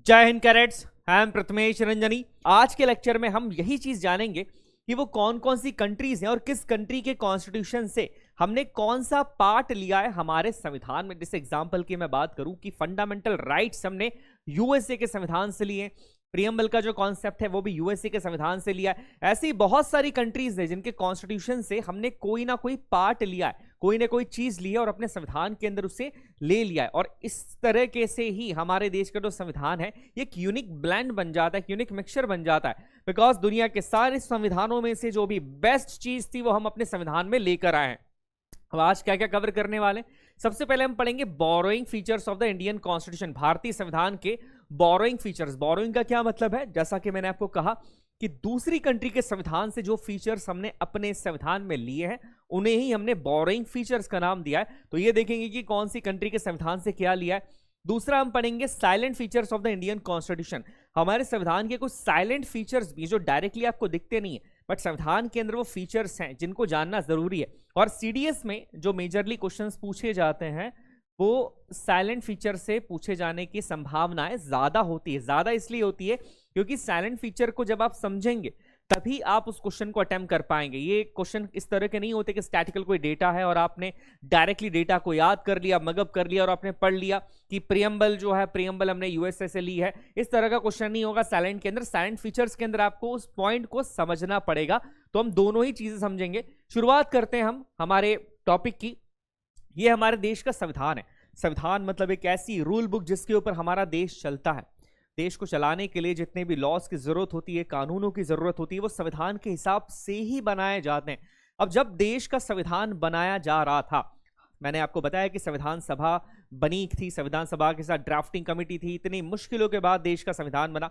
जय Hind cadets. I am Prathamesh Ranjani. आज के लेक्चर में हम यही चीज जानेंगे कि वो कौन कौन सी कंट्रीज हैं और किस कंट्री के कॉन्स्टिट्यूशन से हमने कौन सा पार्ट लिया है हमारे संविधान में। जैसे एग्जांपल की मैं बात करूं कि फंडामेंटल राइट्स हमने यूएसए के संविधान से लिए, प्रियम्बल का जो कॉन्सेप्ट है वो भी यूएसए के संविधान से लिया है। ऐसी बहुत सारी कंट्रीज है जिनके कॉन्स्टिट्यूशन से हमने कोई ना कोई पार्ट लिया है, कोई ना कोई चीज ली है और अपने संविधान के अंदर उसे ले लिया है। और इस तरह के से ही हमारे देश का जो संविधान है ये एक यूनिक ब्लेंड बन जाता है, एक यूनिक मिक्सचर बन जाता है। बिकॉज दुनिया के सारे संविधानों में से जो भी बेस्ट चीज थी वो हम अपने संविधान में लेकर आए हैं। अब आज क्या क्या कवर करने वाले, सबसे पहले हम पढ़ेंगे borrowing features of the Indian constitution, भारतीय संविधान के बोरोइंग फीचर्स। बोरोइंग का क्या मतलब है, जैसा कि मैंने आपको कहा कि दूसरी कंट्री के संविधान से जो फीचर्स हमने अपने संविधान में लिए हैं उन्हें ही हमने बोरोइंग फीचर्स का नाम दिया है। तो ये देखेंगे कि कौन सी कंट्री के संविधान से क्या लिया है। दूसरा हम पढ़ेंगे salient features of the Indian constitution, हमारे संविधान के कुछ साइलेंट फीचर्स भी जो डायरेक्टली आपको दिखते नहीं है बट संविधान के अंदर वो फीचर्स हैं जिनको जानना जरूरी है। और सीडीएस में जो मेजरली क्वेश्चंस पूछे जाते हैं वो साइलेंट फीचर से पूछे जाने की संभावनाएं ज्यादा होती है। ज्यादा इसलिए होती है क्योंकि साइलेंट फीचर को जब आप समझेंगे तभी आप उस क्वेश्चन को अटेम्प्ट कर पाएंगे। ये क्वेश्चन इस तरह के नहीं होते कि स्टैटिकल कोई डेटा है और आपने डायरेक्टली डेटा को याद कर लिया, मगअप कर लिया और आपने पढ़ लिया कि प्रियम्बल जो है प्रियम्बल हमने यूएसए से ली है। इस तरह का क्वेश्चन नहीं होगा साइलेंट के अंदर। साइलेंट फीचर्स के अंदर आपको उस पॉइंट को समझना पड़ेगा। तो हम दोनों ही चीजें समझेंगे। शुरुआत करते हैं हम हमारे टॉपिक की। ये हमारे देश का संविधान है। संविधान मतलब एक ऐसी रूल बुक जिसके ऊपर हमारा देश चलता है। देश को चलाने के लिए जितने भी लॉज की जरूरत होती है, कानूनों की जरूरत होती है, वो संविधान के हिसाब से ही बनाए जाते हैं। अब जब देश का संविधान बनाया जा रहा था, मैंने आपको बताया कि संविधान सभा बनी थी, संविधान सभा के साथ ड्राफ्टिंग कमेटी थी, इतनी मुश्किलों के बाद देश का संविधान बना।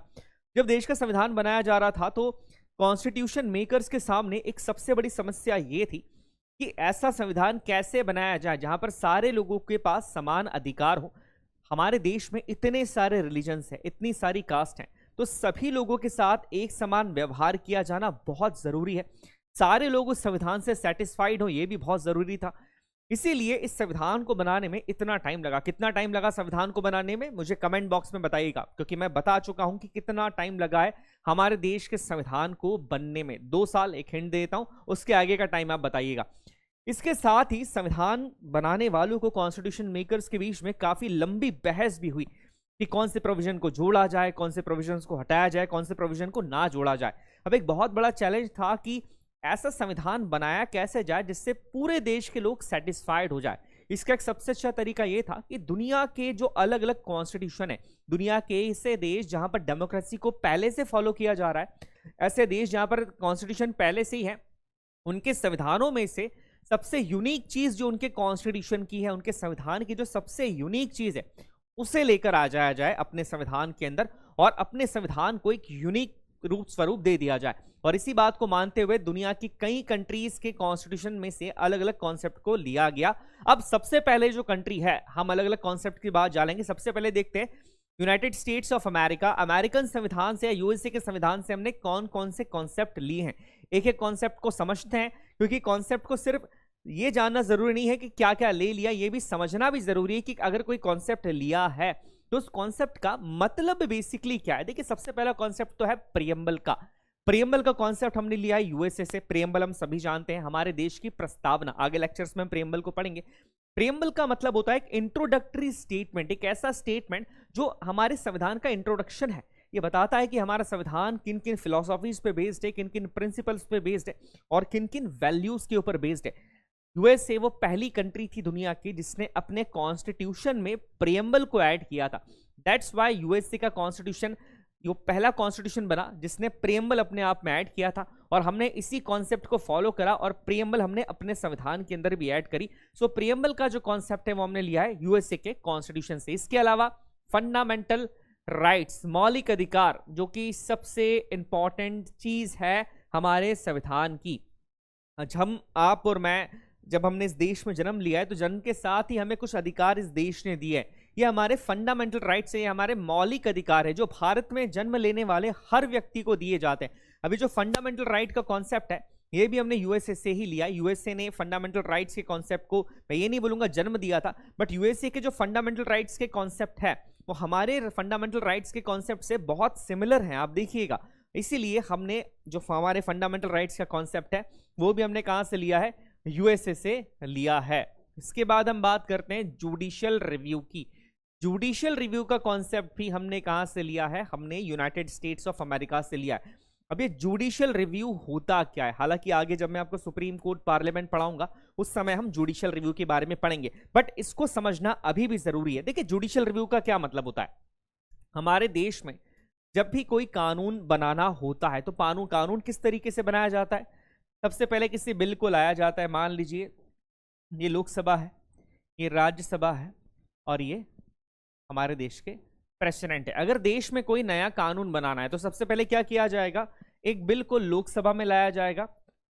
जब देश का संविधान बनाया जा रहा था तो कॉन्स्टिट्यूशन मेकर्स के सामने एक सबसे बड़ी समस्या ये थी कि ऐसा संविधान कैसे बनाया जाए जहां पर सारे लोगों के पास समान अधिकार हो। हमारे देश में इतने सारे रिलीजन्स हैं, इतनी सारी कास्ट हैं, तो सभी लोगों के साथ एक समान व्यवहार किया जाना बहुत जरूरी है। सारे लोग उस संविधान से सेटिस्फाइड हो, यह भी बहुत जरूरी था। इसीलिए इस संविधान को बनाने में इतना टाइम लगा। कितना टाइम लगा संविधान को बनाने में, मुझे कमेंट बॉक्स में बताइएगा, क्योंकि मैं बता चुका हूं कि कितना टाइम लगा है हमारे देश के संविधान को बनने में। 2 साल, एक हिंट देता हूं, उसके आगे का टाइम आप बताइएगा। इसके साथ ही संविधान बनाने वालों को, कॉन्स्टिट्यूशन मेकर्स के बीच में काफी लंबी बहस भी हुई कि कौन से प्रोविजन को जोड़ा जाए, कौन से प्रोविजन को हटाया जाए, कौन से प्रोविजन को ना जोड़ा जाए। अब एक बहुत बड़ा चैलेंज था कि ऐसा संविधान बनाया कैसे जाए जिससे पूरे देश के लोग सेटिस्फाइड हो जाए। इसका एक सबसे अच्छा तरीका यह था कि दुनिया के जो अलग अलग कॉन्स्टिट्यूशन है, दुनिया के ऐसे देश जहां पर डेमोक्रेसी को पहले से फॉलो किया जा रहा है, ऐसे देश जहां पर कॉन्स्टिट्यूशन पहले से ही है, उनके संविधानों में से सबसे यूनिक चीज जो उनके कॉन्स्टिट्यूशन की है, उनके संविधान की जो सबसे यूनिक चीज है उसे लेकर आ जाया जाए अपने संविधान के अंदर और अपने संविधान को एक यूनिक रूप स्वरूप दे दिया जाए। और इसी बात को मानते हुए दुनिया की कई कंट्रीज के कॉन्स्टिट्यूशन में से अलग अलग कॉन्सेप्ट को लिया गया। अब सबसे पहले जो कंट्री है, हम अलग अलग कॉन्सेप्ट की बात जानेंगे। सबसे पहले देखते हैं United states of America. American संविधान से या यूएसए के संविधान से हमने कौन कौन से कॉन्सेप्ट लिए हैं। एक एक कॉन्सेप्ट को समझते हैं, क्योंकि कॉन्सेप्ट को सिर्फ ये जानना जरूरी नहीं है कि क्या क्या ले लिया, ये भी समझना भी जरूरी है कि अगर कोई कॉन्सेप्ट लिया है तो उस कॉन्सेप्ट का मतलब बेसिकली क्या है। देखिए, सबसे पहला कॉन्सेप्ट तो है प्रियम्बल का। प्रियम्बल का कॉन्सेप्ट हमने लिया है यूएसए से। प्रियम्बल हम सभी जानते हैं, हमारे देश की प्रस्तावना। आगे लेक्चर्स में हम प्रियम्बल को पढ़ेंगे। प्रियम्बल का मतलब होता है एक इंट्रोडक्टरी स्टेटमेंट, एक ऐसा स्टेटमेंट जो हमारे संविधान का इंट्रोडक्शन है। ये बताता है कि हमारा संविधान किन किन फिलोसॉफीज पे बेस्ड है, किन किन प्रिंसिपल्स पे बेस्ड है और किन किन वैल्यूज के ऊपर बेस्ड है। यूएसए वो पहली कंट्री थी दुनिया की जिसने अपने कॉन्स्टिट्यूशन में प्रियम्बल को ऐड किया था। दैट्स व्हाई यूएसए का कॉन्स्टिट्यूशन वो पहला कॉन्स्टिट्यूशन बना जिसने प्रियम्बल अपने आप में ऐड किया था। और हमने इसी कॉन्सेप्ट को फॉलो करा और प्रियम्बल हमने अपने संविधान के अंदर भी ऐड करी। सो प्रियम्बल का जो कॉन्सेप्ट है वो हमने लिया है यूएसए के कॉन्स्टिट्यूशन से। इसके अलावा फंडामेंटल राइट्स, मौलिक अधिकार, जो कि सबसे इंपॉर्टेंट चीज है हमारे संविधान की। हम, आप और मैं, जब हमने इस देश में जन्म लिया है तो जन्म के साथ ही हमें कुछ अधिकार इस देश ने दिए हैं। ये हमारे फंडामेंटल राइट्स है, ये हमारे मौलिक अधिकार है जो भारत में जन्म लेने वाले हर व्यक्ति को दिए जाते हैं। अभी जो फंडामेंटल राइट का कॉन्सेप्ट है ये भी हमने यूएसए से ही लिया। यूएसए ने फंडामेंटल राइट्स के कॉन्सेप्ट को, मैं ये नहीं बोलूंगा जन्म दिया था, बट यूएसए के जो फंडामेंटल राइट्स के कॉन्सेप्ट है वो हमारे फंडामेंटल राइट्स के कॉन्सेप्ट से बहुत सिमिलर हैं, आप देखिएगा। इसीलिए हमने जो हमारे फंडामेंटल राइट्स का कॉन्सेप्ट है वो भी हमने कहां से लिया है, यूएसए से लिया है। इसके बाद हम बात करते हैं जुडिशियल रिव्यू की। जुडिशियल रिव्यू का कॉन्सेप्ट भी हमने कहां से लिया है, हमने यूनाइटेड स्टेट्स ऑफ अमेरिका से लिया है। अब ये जुडिशियल रिव्यू होता क्या है, हालांकि आगे जब मैं आपको सुप्रीम कोर्ट पार्लियामेंट पढ़ाऊंगा उस समय हम जुडिशियल रिव्यू के बारे में पढ़ेंगे, बट इसको समझना अभी भी जरूरी है। देखिए जुडिशियल रिव्यू का क्या मतलब होता है। हमारे देश में जब भी कोई कानून बनाना होता है तो कानून किस तरीके से बनाया जाता है। सबसे पहले किसी बिल को लाया जाता है, मान लीजिए ये लोकसभा है, ये राज्यसभा है और ये हमारे देश के प्रेसिडेंट है। अगर देश में कोई नया कानून बनाना है तो सबसे पहले क्या किया जाएगा, एक बिल को लोकसभा में लाया जाएगा।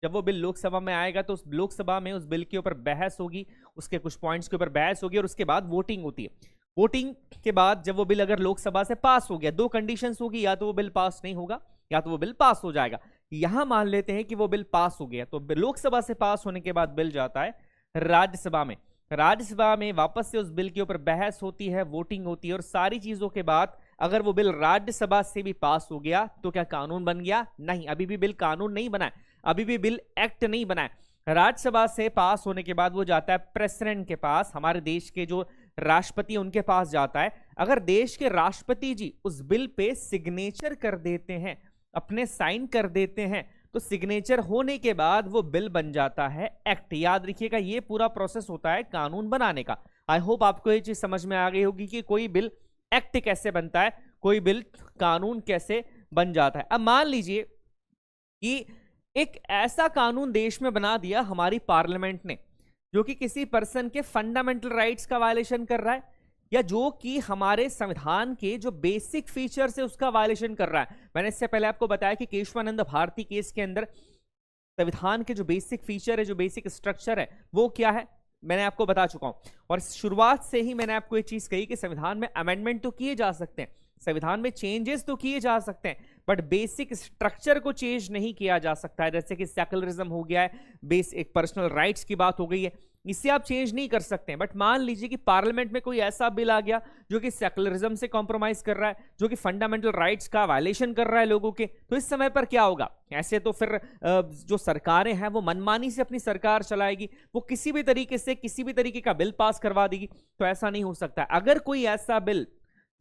जब वो बिल लोकसभा में आएगा तो उस लोकसभा में उस बिल के ऊपर बहस होगी, उसके कुछ पॉइंट्स के ऊपर बहस होगी और उसके बाद वोटिंग होती है। वोटिंग के बाद जब वो बिल अगर लोकसभा से पास हो गया, दो कंडीशंस होगी, या तो वो बिल पास नहीं होगा या तो वो बिल पास हो जाएगा। यहां मान लेते हैं कि वो बिल पास हो गया, तो लोकसभा से पास होने के बाद बिल जाता है राज्यसभा में। राज्यसभा में वापस से उस बिल के ऊपर बहस होती है, वोटिंग होती है और सारी चीजों के बाद अगर वो बिल राज्यसभा से भी पास हो गया तो क्या कानून बन गया? नहीं, अभी भी बिल कानून नहीं बना है, अभी भी बिल एक्ट नहीं बना है। राज्यसभा से पास होने के बाद वो जाता है प्रेसिडेंट के पास, हमारे देश के जो राष्ट्रपति उनके पास जाता है। अगर देश के राष्ट्रपति जी उस बिल पे सिग्नेचर कर देते हैं, अपने साइन कर देते हैं, तो सिग्नेचर होने के बाद वो बिल बन जाता है एक्ट। याद रखिएगा ये पूरा प्रोसेस होता है कानून बनाने का। आई होप आपको ये चीज समझ में आ गई होगी कि कोई बिल एक्ट कैसे बनता है, कोई बिल कानून कैसे बन जाता है। अब मान लीजिए कि एक ऐसा कानून देश में बना दिया हमारी पार्लियामेंट ने जो कि किसी पर्सन के फंडामेंटल राइट्स का वायलेशन कर रहा है, या जो कि हमारे संविधान के जो बेसिक फीचर्स है उसका वायलेशन कर रहा है। मैंने इससे पहले आपको बताया कि केशवानंद भारती केस के अंदर संविधान के जो बेसिक फीचर है, जो बेसिक स्ट्रक्चर है वो क्या है, मैंने आपको बता चुका हूं। और शुरुआत से ही मैंने आपको ये चीज कही कि संविधान में अमेंडमेंट तो किए जा सकते हैं, संविधान में चेंजेस तो किए जा सकते हैं, बट बेसिक स्ट्रक्चर को चेंज नहीं किया जा सकता है। जैसे कि सेकुलरिज्म हो गया है, बेसिक पर्सनल राइट्स की बात हो गई है, इससे आप चेंज नहीं कर सकते हैं। बट मान लीजिए कि पार्लियामेंट में कोई ऐसा बिल आ गया जो कि सेकुलरिज्म से कॉम्प्रोमाइज कर रहा है, जो कि फंडामेंटल राइट्स का वायलेशन कर रहा है लोगों के, तो इस समय पर क्या होगा? ऐसे तो फिर जो सरकारें हैं वो मनमानी से अपनी सरकार चलाएगी, वो किसी भी तरीके से किसी भी तरीके का बिल पास करवा देगी। तो ऐसा नहीं हो सकता। अगर कोई ऐसा बिल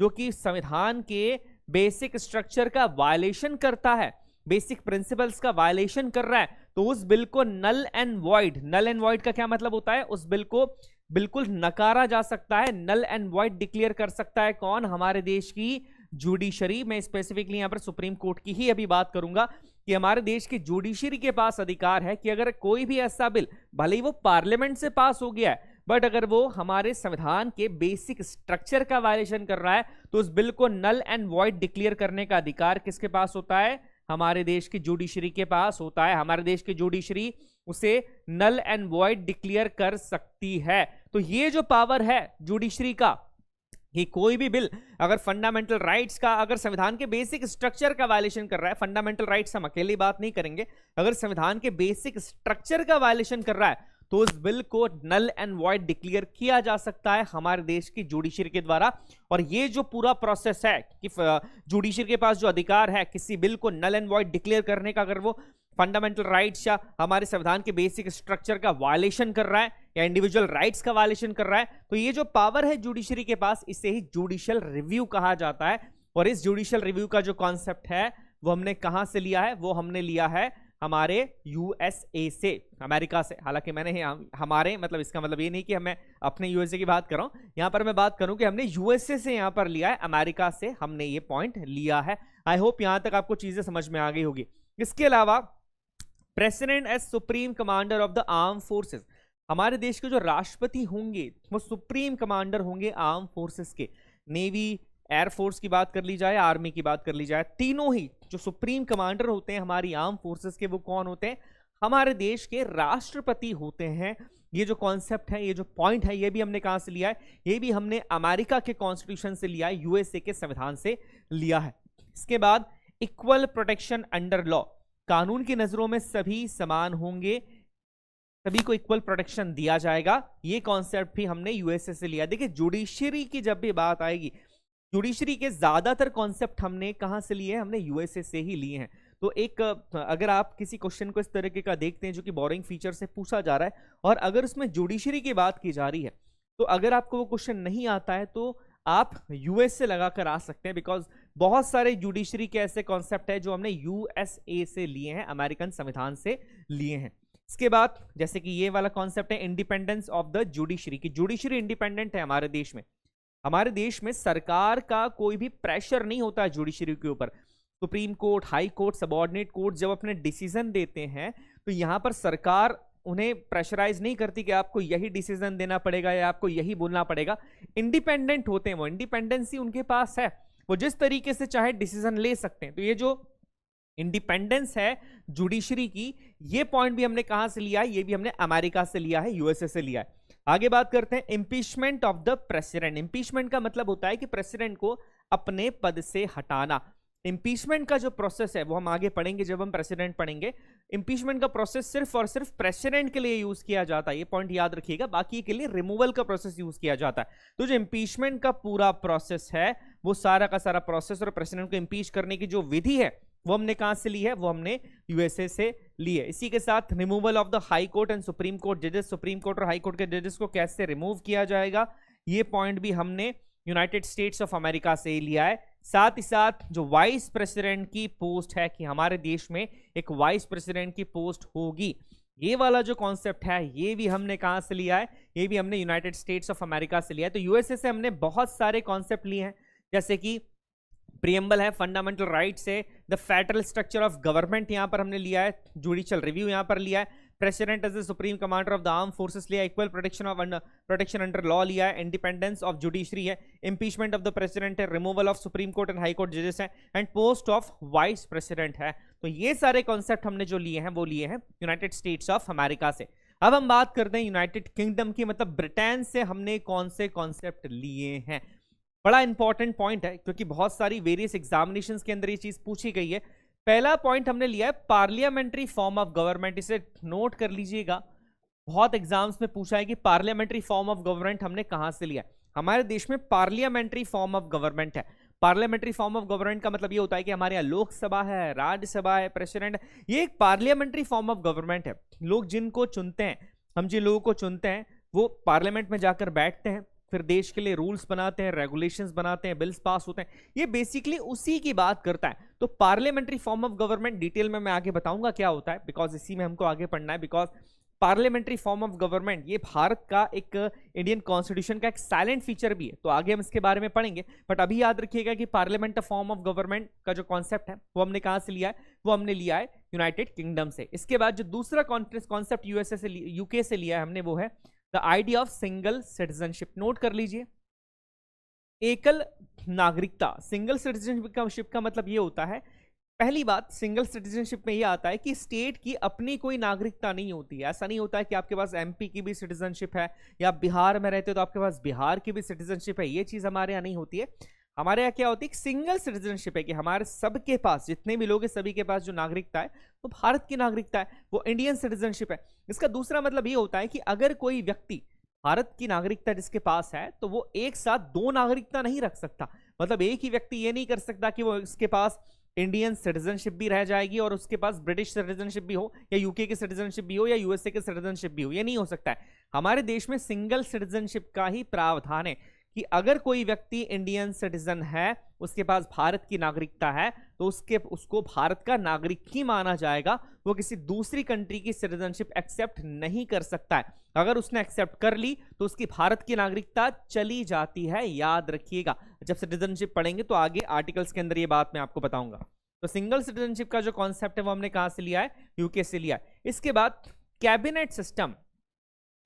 जो कि संविधान के बेसिक स्ट्रक्चर का वायलेशन करता है, बेसिक प्रिंसिपल्स का वायलेशन कर रहा है, तो उस बिल को null and void, null and void का क्या मतलब होता है, उस बिल को बिल्कुल नकारा जा सकता है, नल एंड वॉइड डिक्लेयर कर सकता है कौन? हमारे देश की जुडिशरी। मैं स्पेसिफिकली यहां पर सुप्रीम कोर्ट की ही अभी बात करूंगा कि हमारे देश की जुडिशरी के पास अधिकार है कि अगर कोई भी ऐसा बिल, भले ही वो पार्लियामेंट से पास हो गया है, बट अगर वो हमारे संविधान के बेसिक स्ट्रक्चर का वायलेशन कर रहा है, तो उस बिल को नल एंड वॉइड डिक्लेयर करने का अधिकार किसके पास होता है? हमारे देश की जुडिशरी के पास होता है। हमारे देश की जुडिशरी उसे नल एंड वॉइड डिक्लेयर कर सकती है। तो ये जो पावर है जुडिशरी का, कि कोई भी बिल अगर फंडामेंटल राइट्स का, अगर संविधान के बेसिक स्ट्रक्चर का वायलेशन कर रहा है, फंडामेंटल राइट्स हम अकेली बात नहीं करेंगे, अगर संविधान के बेसिक स्ट्रक्चर का वायलेशन कर रहा है तो उस बिल को नल एंड वॉइड डिक्लेयर किया जा सकता है हमारे देश की जुडिशरी के द्वारा। और ये जो पूरा प्रोसेस है कि जुडिशरी के पास जो अधिकार है किसी बिल को नल एंड वॉइड डिक्लेयर करने का, अगर वो फंडामेंटल राइट्स या हमारे संविधान के बेसिक स्ट्रक्चर का वायलेशन कर रहा है या इंडिविजुअल राइट्स का वायलेशन कर रहा है, तो ये जो पावर है जुडिशरी के पास, इसे ही जुडिशियल रिव्यू कहा जाता है। और इस जुडिशियल रिव्यू का जो कॉन्सेप्ट है वो हमने कहां से लिया है? वो हमने लिया है हमारे यूएसए से, अमेरिका से। हालांकि मैंने हमारे मतलब इसका मतलब ये नहीं कि मैं अपने यूएसए की बात कर रहा हूं, यहां पर मैं बात करूं कि हमने यूएसए से यहां पर लिया है, अमेरिका से हमने ये पॉइंट लिया है। आई होप यहां तक आपको चीजें समझ में आ गई होगी। इसके अलावा president as supreme commander of the arm forces, हमारे देश के जो राष्ट्रपति होंगे वो सुप्रीम कमांडर होंगे आर्म फोर्सेस के। नेवी, एयरफोर्स की बात कर ली जाए, आर्मी की बात कर ली जाए, तीनों ही जो सुप्रीम कमांडर होते हैं हमारी आर्म फोर्सेस के, वो कौन होते हैं? हमारे देश के राष्ट्रपति होते हैं। ये जो कॉन्सेप्ट है, ये जो पॉइंट है, ये भी हमने कहां से लिया है? ये भी हमने अमेरिका के कॉन्स्टिट्यूशन से लिया है, यूएसए के संविधान से लिया है। इसके बाद इक्वल प्रोटेक्शन अंडर लॉ, कानून की नजरों में सभी समान होंगे, सभी को इक्वल प्रोटेक्शन दिया जाएगा। ये कॉन्सेप्ट भी हमने यूएसए से लिया। देखिए जुडिशरी की जब भी बात आएगी, जुडिशरी के ज्यादातर कॉन्सेप्ट हमने कहां से लिए हैं? हमने यूएसए से ही लिए हैं। तो एक अगर आप किसी क्वेश्चन को इस तरीके का देखते हैं जो कि बोरिंग फीचर से पूछा जा रहा है और अगर उसमें जुडिशरी की बात की जा रही है, तो अगर आपको वो क्वेश्चन नहीं आता है तो आप यूएस से लगाकर आ सकते हैं, बिकॉज बहुत सारे जुडिशरी के ऐसे कॉन्सेप्ट है जो हमने यूएसए से लिए हैं, अमेरिकन संविधान से लिए हैं। इसके बाद जैसे कि ये वाला कॉन्सेप्ट है इंडिपेंडेंस ऑफ द जुडिशरी, की जुडिशरी इंडिपेंडेंट है हमारे देश में। हमारे देश में सरकार का कोई भी प्रेशर नहीं होता है जुडिशरी के ऊपर। Supreme court, high court, subordinate court जब अपने डिसीजन देते हैं तो यहां पर सरकार उन्हें प्रेशराइज नहीं करती कि आपको यही डिसीजन देना पड़ेगा या आपको यही बोलना पड़ेगा। इंडिपेंडेंट होते हैं वो, इंडिपेंडेंसी उनके पास है, वो जिस तरीके से चाहे डिसीजन ले सकते हैं। तो ये जो इंडिपेंडेंस है जुडिशरी की, ये पॉइंट भी हमने कहां से लिया है? ये भी हमने अमेरिका से लिया है, यूएसए से लिया है। आगे बात करते हैं impeachment of the president. Impeachment का मतलब होता है कि प्रेसिडेंट को अपने पद से हटाना। इंपीचमेंट का जो प्रोसेस है वो हम आगे पढ़ेंगे जब हम प्रेसिडेंट पढ़ेंगे। इंपीचमेंट का प्रोसेस सिर्फ और सिर्फ प्रेसिडेंट के लिए यूज किया जाता है, ये पॉइंट याद रखिएगा। बाकी के लिए रिमूवल का प्रोसेस यूज किया जाता है। तो जो इंपीचमेंट का पूरा प्रोसेस है वो सारा का सारा प्रोसेस और प्रेसिडेंट को इंपीच करने की जो विधि है वो हमने कहां से ली है? वो हमने यूएसए से ली है। इसी के साथ removal of the high court and supreme court जजेस, सुप्रीम कोर्ट और हाई कोर्ट के जजेस को कैसे रिमूव किया जाएगा, ये पॉइंट भी हमने यूनाइटेड स्टेट्स ऑफ अमेरिका से ही लिया है। साथ ही साथ जो वाइस प्रेसिडेंट की पोस्ट है कि हमारे देश में एक वाइस प्रेसिडेंट की पोस्ट होगी, ये वाला जो कॉन्सेप्ट है ये भी हमने कहां से लिया है? ये भी हमने यूनाइटेड स्टेट्स ऑफ अमेरिका से लिया है। तो यूएसए से हमने बहुत सारे कॉन्सेप्ट लिए हैं, जैसे कि प्रियम्बल है, फंडामेंटल राइट्स है, the federal structure of government यहां पर हमने लिया है, जुडिशियल रिव्यू यहां पर लिया है, president as the supreme commander of the arm forces लिया, इक्वल प्रोटेक्शन अंडर लॉ लिया है, इंडिपेंडेंस ऑफ जुडिशरी है, इंपीचमेंट ऑफ द प्रेसिडेंट है, removal of supreme court and high court जजेस है, and post of vice president है। तो ये सारे कॉन्सेप्ट हमने जो लिए हैं वो लिए हैं यूनाइटेड स्टेट्स ऑफ अमेरिका से। अब हम बात करते हैं यूनाइटेड किंगडम की, मतलब ब्रिटेन से हमने कौन से कॉन्सेप्ट लिए हैं। बड़ा इंपॉर्टेंट पॉइंट है क्योंकि बहुत सारी वेरियस एग्जामिनेशंस के अंदर ये चीज पूछी गई है। पहला पॉइंट हमने लिया है पार्लियामेंट्री फॉर्म ऑफ गवर्नमेंट, इसे नोट कर लीजिएगा। बहुत एग्जाम्स में पूछा है कि पार्लियामेंट्री फॉर्म ऑफ गवर्नमेंट हमने कहां से लिया। हमारे देश में पार्लियामेंट्री फॉर्म ऑफ गवर्नमेंट है। पार्लियामेंट्री फॉर्म ऑफ गवर्नमेंट का मतलब ये होता है कि हमारे यहाँ लोकसभा है, राज्यसभा है, प्रेसिडेंट, ये एक पार्लियामेंट्री फॉर्म ऑफ गवर्नमेंट है। लोग जिनको चुनते हैं, हम जिन लोगों को चुनते हैं वो पार्लियामेंट में जाकर बैठते हैं, फिर देश के लिए रूल्स बनाते हैं, रेगुलेशंस बनाते हैं, बिल्स पास होते हैं, ये बेसिकली उसी की बात करता है। तो parliamentary form of government detail में मैं आगे बताऊंगा क्या होता है, बिकॉज इसी में हमको आगे पढ़ना है। Because parliamentary form of government ये भारत का एक इंडियन कॉन्स्टिट्यूशन का एक साइलेंट फीचर भी है, तो आगे हम इसके बारे में पढ़ेंगे। बट अभी याद रखिएगा कि पार्लियामेंट फॉर्म ऑफ गवर्नमेंट का जो कॉन्सेप्ट है वो हमने कहां से लिया है? वो हमने लिया है यूनाइटेड किंगडम से। इसके बाद जो दूसरा कॉन्सेप्ट यूएसए से, यूके से लिया है हमने, वो है the idea of single citizenship. Note कर लीजिए, एकल नागरिकता। सिंगल सिटीजनशिप का मतलब ये होता है, पहली बात सिंगल सिटीजनशिप में ये आता है कि स्टेट की अपनी कोई नागरिकता नहीं होती है। ऐसा नहीं होता है कि आपके पास एमपी की भी सिटीजनशिप है या बिहार में रहते हो तो आपके पास बिहार की भी सिटीजनशिप है, ये चीज हमारे यहाँ नहीं होती है। हमारे यहाँ क्या होती है? सिंगल सिटीजनशिप है कि हमारे सबके पास, जितने भी लोग हैं सभी के पास जो नागरिकता है वो भारत की नागरिकता है, वो इंडियन सिटीजनशिप है। इसका दूसरा मतलब ये होता है कि अगर कोई व्यक्ति भारत की नागरिकता जिसके पास है तो वो एक साथ दो नागरिकता नहीं रख सकता। मतलब एक ही व्यक्ति ये नहीं कर सकता कि वो इसके पास इंडियन सिटीजनशिप भी रह जाएगी और उसके पास ब्रिटिश सिटीजनशिप भी हो या यूके की सिटीजनशिप भी हो या यूएसए की सिटीजनशिप भी हो, ये नहीं हो सकता है। हमारे देश में सिंगल सिटीजनशिप का ही प्रावधान है कि अगर कोई व्यक्ति इंडियन सिटीजन है, उसके पास भारत की नागरिकता है, तो उसको भारत का नागरिक ही माना जाएगा। वो किसी दूसरी कंट्री की सिटीजनशिप एक्सेप्ट नहीं कर सकता है। अगर उसने एक्सेप्ट कर ली तो उसकी भारत की नागरिकता चली जाती है, याद रखिएगा। जब सिटीजनशिप पढ़ेंगे तो आगे आर्टिकल्स के अंदर ये बात मैं आपको बताऊंगा। तो सिंगल सिटीजनशिप का जो कॉन्सेप्ट है वो हमने कहां से लिया है? यूके से लिया है। इसके बाद कैबिनेट सिस्टम।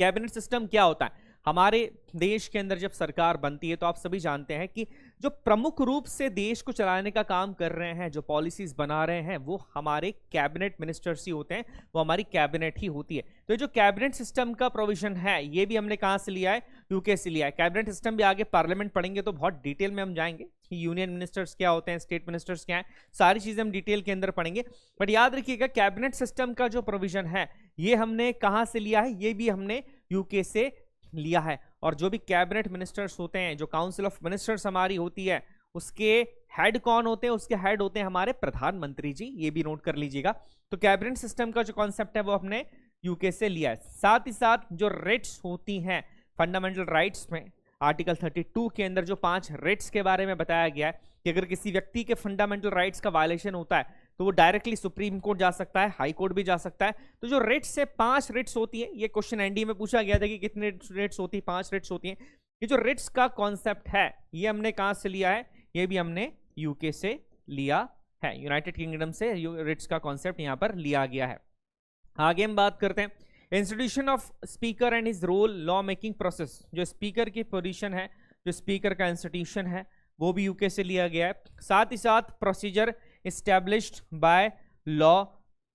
कैबिनेट सिस्टम क्या होता है? हमारे देश के अंदर जब सरकार बनती है तो आप सभी जानते हैं कि जो प्रमुख रूप से देश को चलाने का काम कर रहे हैं, जो पॉलिसीज बना रहे हैं, वो हमारे कैबिनेट मिनिस्टर्स ही होते हैं, वो हमारी कैबिनेट ही होती है। तो जो कैबिनेट सिस्टम का प्रोविजन है ये भी हमने कहां से लिया है? यूके से लिया है। कैबिनेट सिस्टम भी आगे पार्लियामेंट पढ़ेंगे तो बहुत डिटेल में हम जाएंगे, यूनियन मिनिस्टर्स क्या होते हैं, स्टेट मिनिस्टर्स क्या हैं, सारी चीजें हम डिटेल के अंदर पढ़ेंगे। बट याद रखिएगा कैबिनेट सिस्टम का जो प्रोविजन है ये हमने कहां से लिया है? ये भी हमने यूके से लिया है। और जो भी कैबिनेट मिनिस्टर्स होते हैं, जो काउंसिल ऑफ मिनिस्टर्स हमारी होती है, उसके हेड कौन होते हैं? उसके हेड होते हैं हमारे प्रधानमंत्री जी, ये भी नोट कर लीजिएगा। तो कैबिनेट सिस्टम का जो कॉन्सेप्ट है वो हमने यूके से लिया है। साथ ही साथ जो रिट्स होती हैं फंडामेंटल राइट्स में, आर्टिकल 32 के अंदर जो 5 रिट्स के बारे में बताया गया है कि अगर किसी व्यक्ति के फंडामेंटल राइट्स का वायलेशन होता है तो वो डायरेक्टली सुप्रीम कोर्ट जा सकता है, हाई कोर्ट भी जा सकता है। तो जो रिट्स है, 5 रिट्स होती है। ये क्वेश्चन एनडीए में पूछा गया था कि कितने रिट्स होती है, 5 रिट्स होती हैं। ये जो रिट्स का कॉन्सेप्ट है ये हमने कहां से लिया है? ये भी हमने यूके से लिया है, यूनाइटेड किंगडम से रिट्स का कॉन्सेप्ट यहां पर लिया गया है। आगे हम बात करते हैं institution of speaker and his role law making process. जो स्पीकर की पोजीशन है, जो स्पीकर का इंस्टीट्यूशन है, वो भी यूके से लिया गया है। साथ ही साथ प्रोसीजर एस्टैब्लिश्ड बाय लॉ,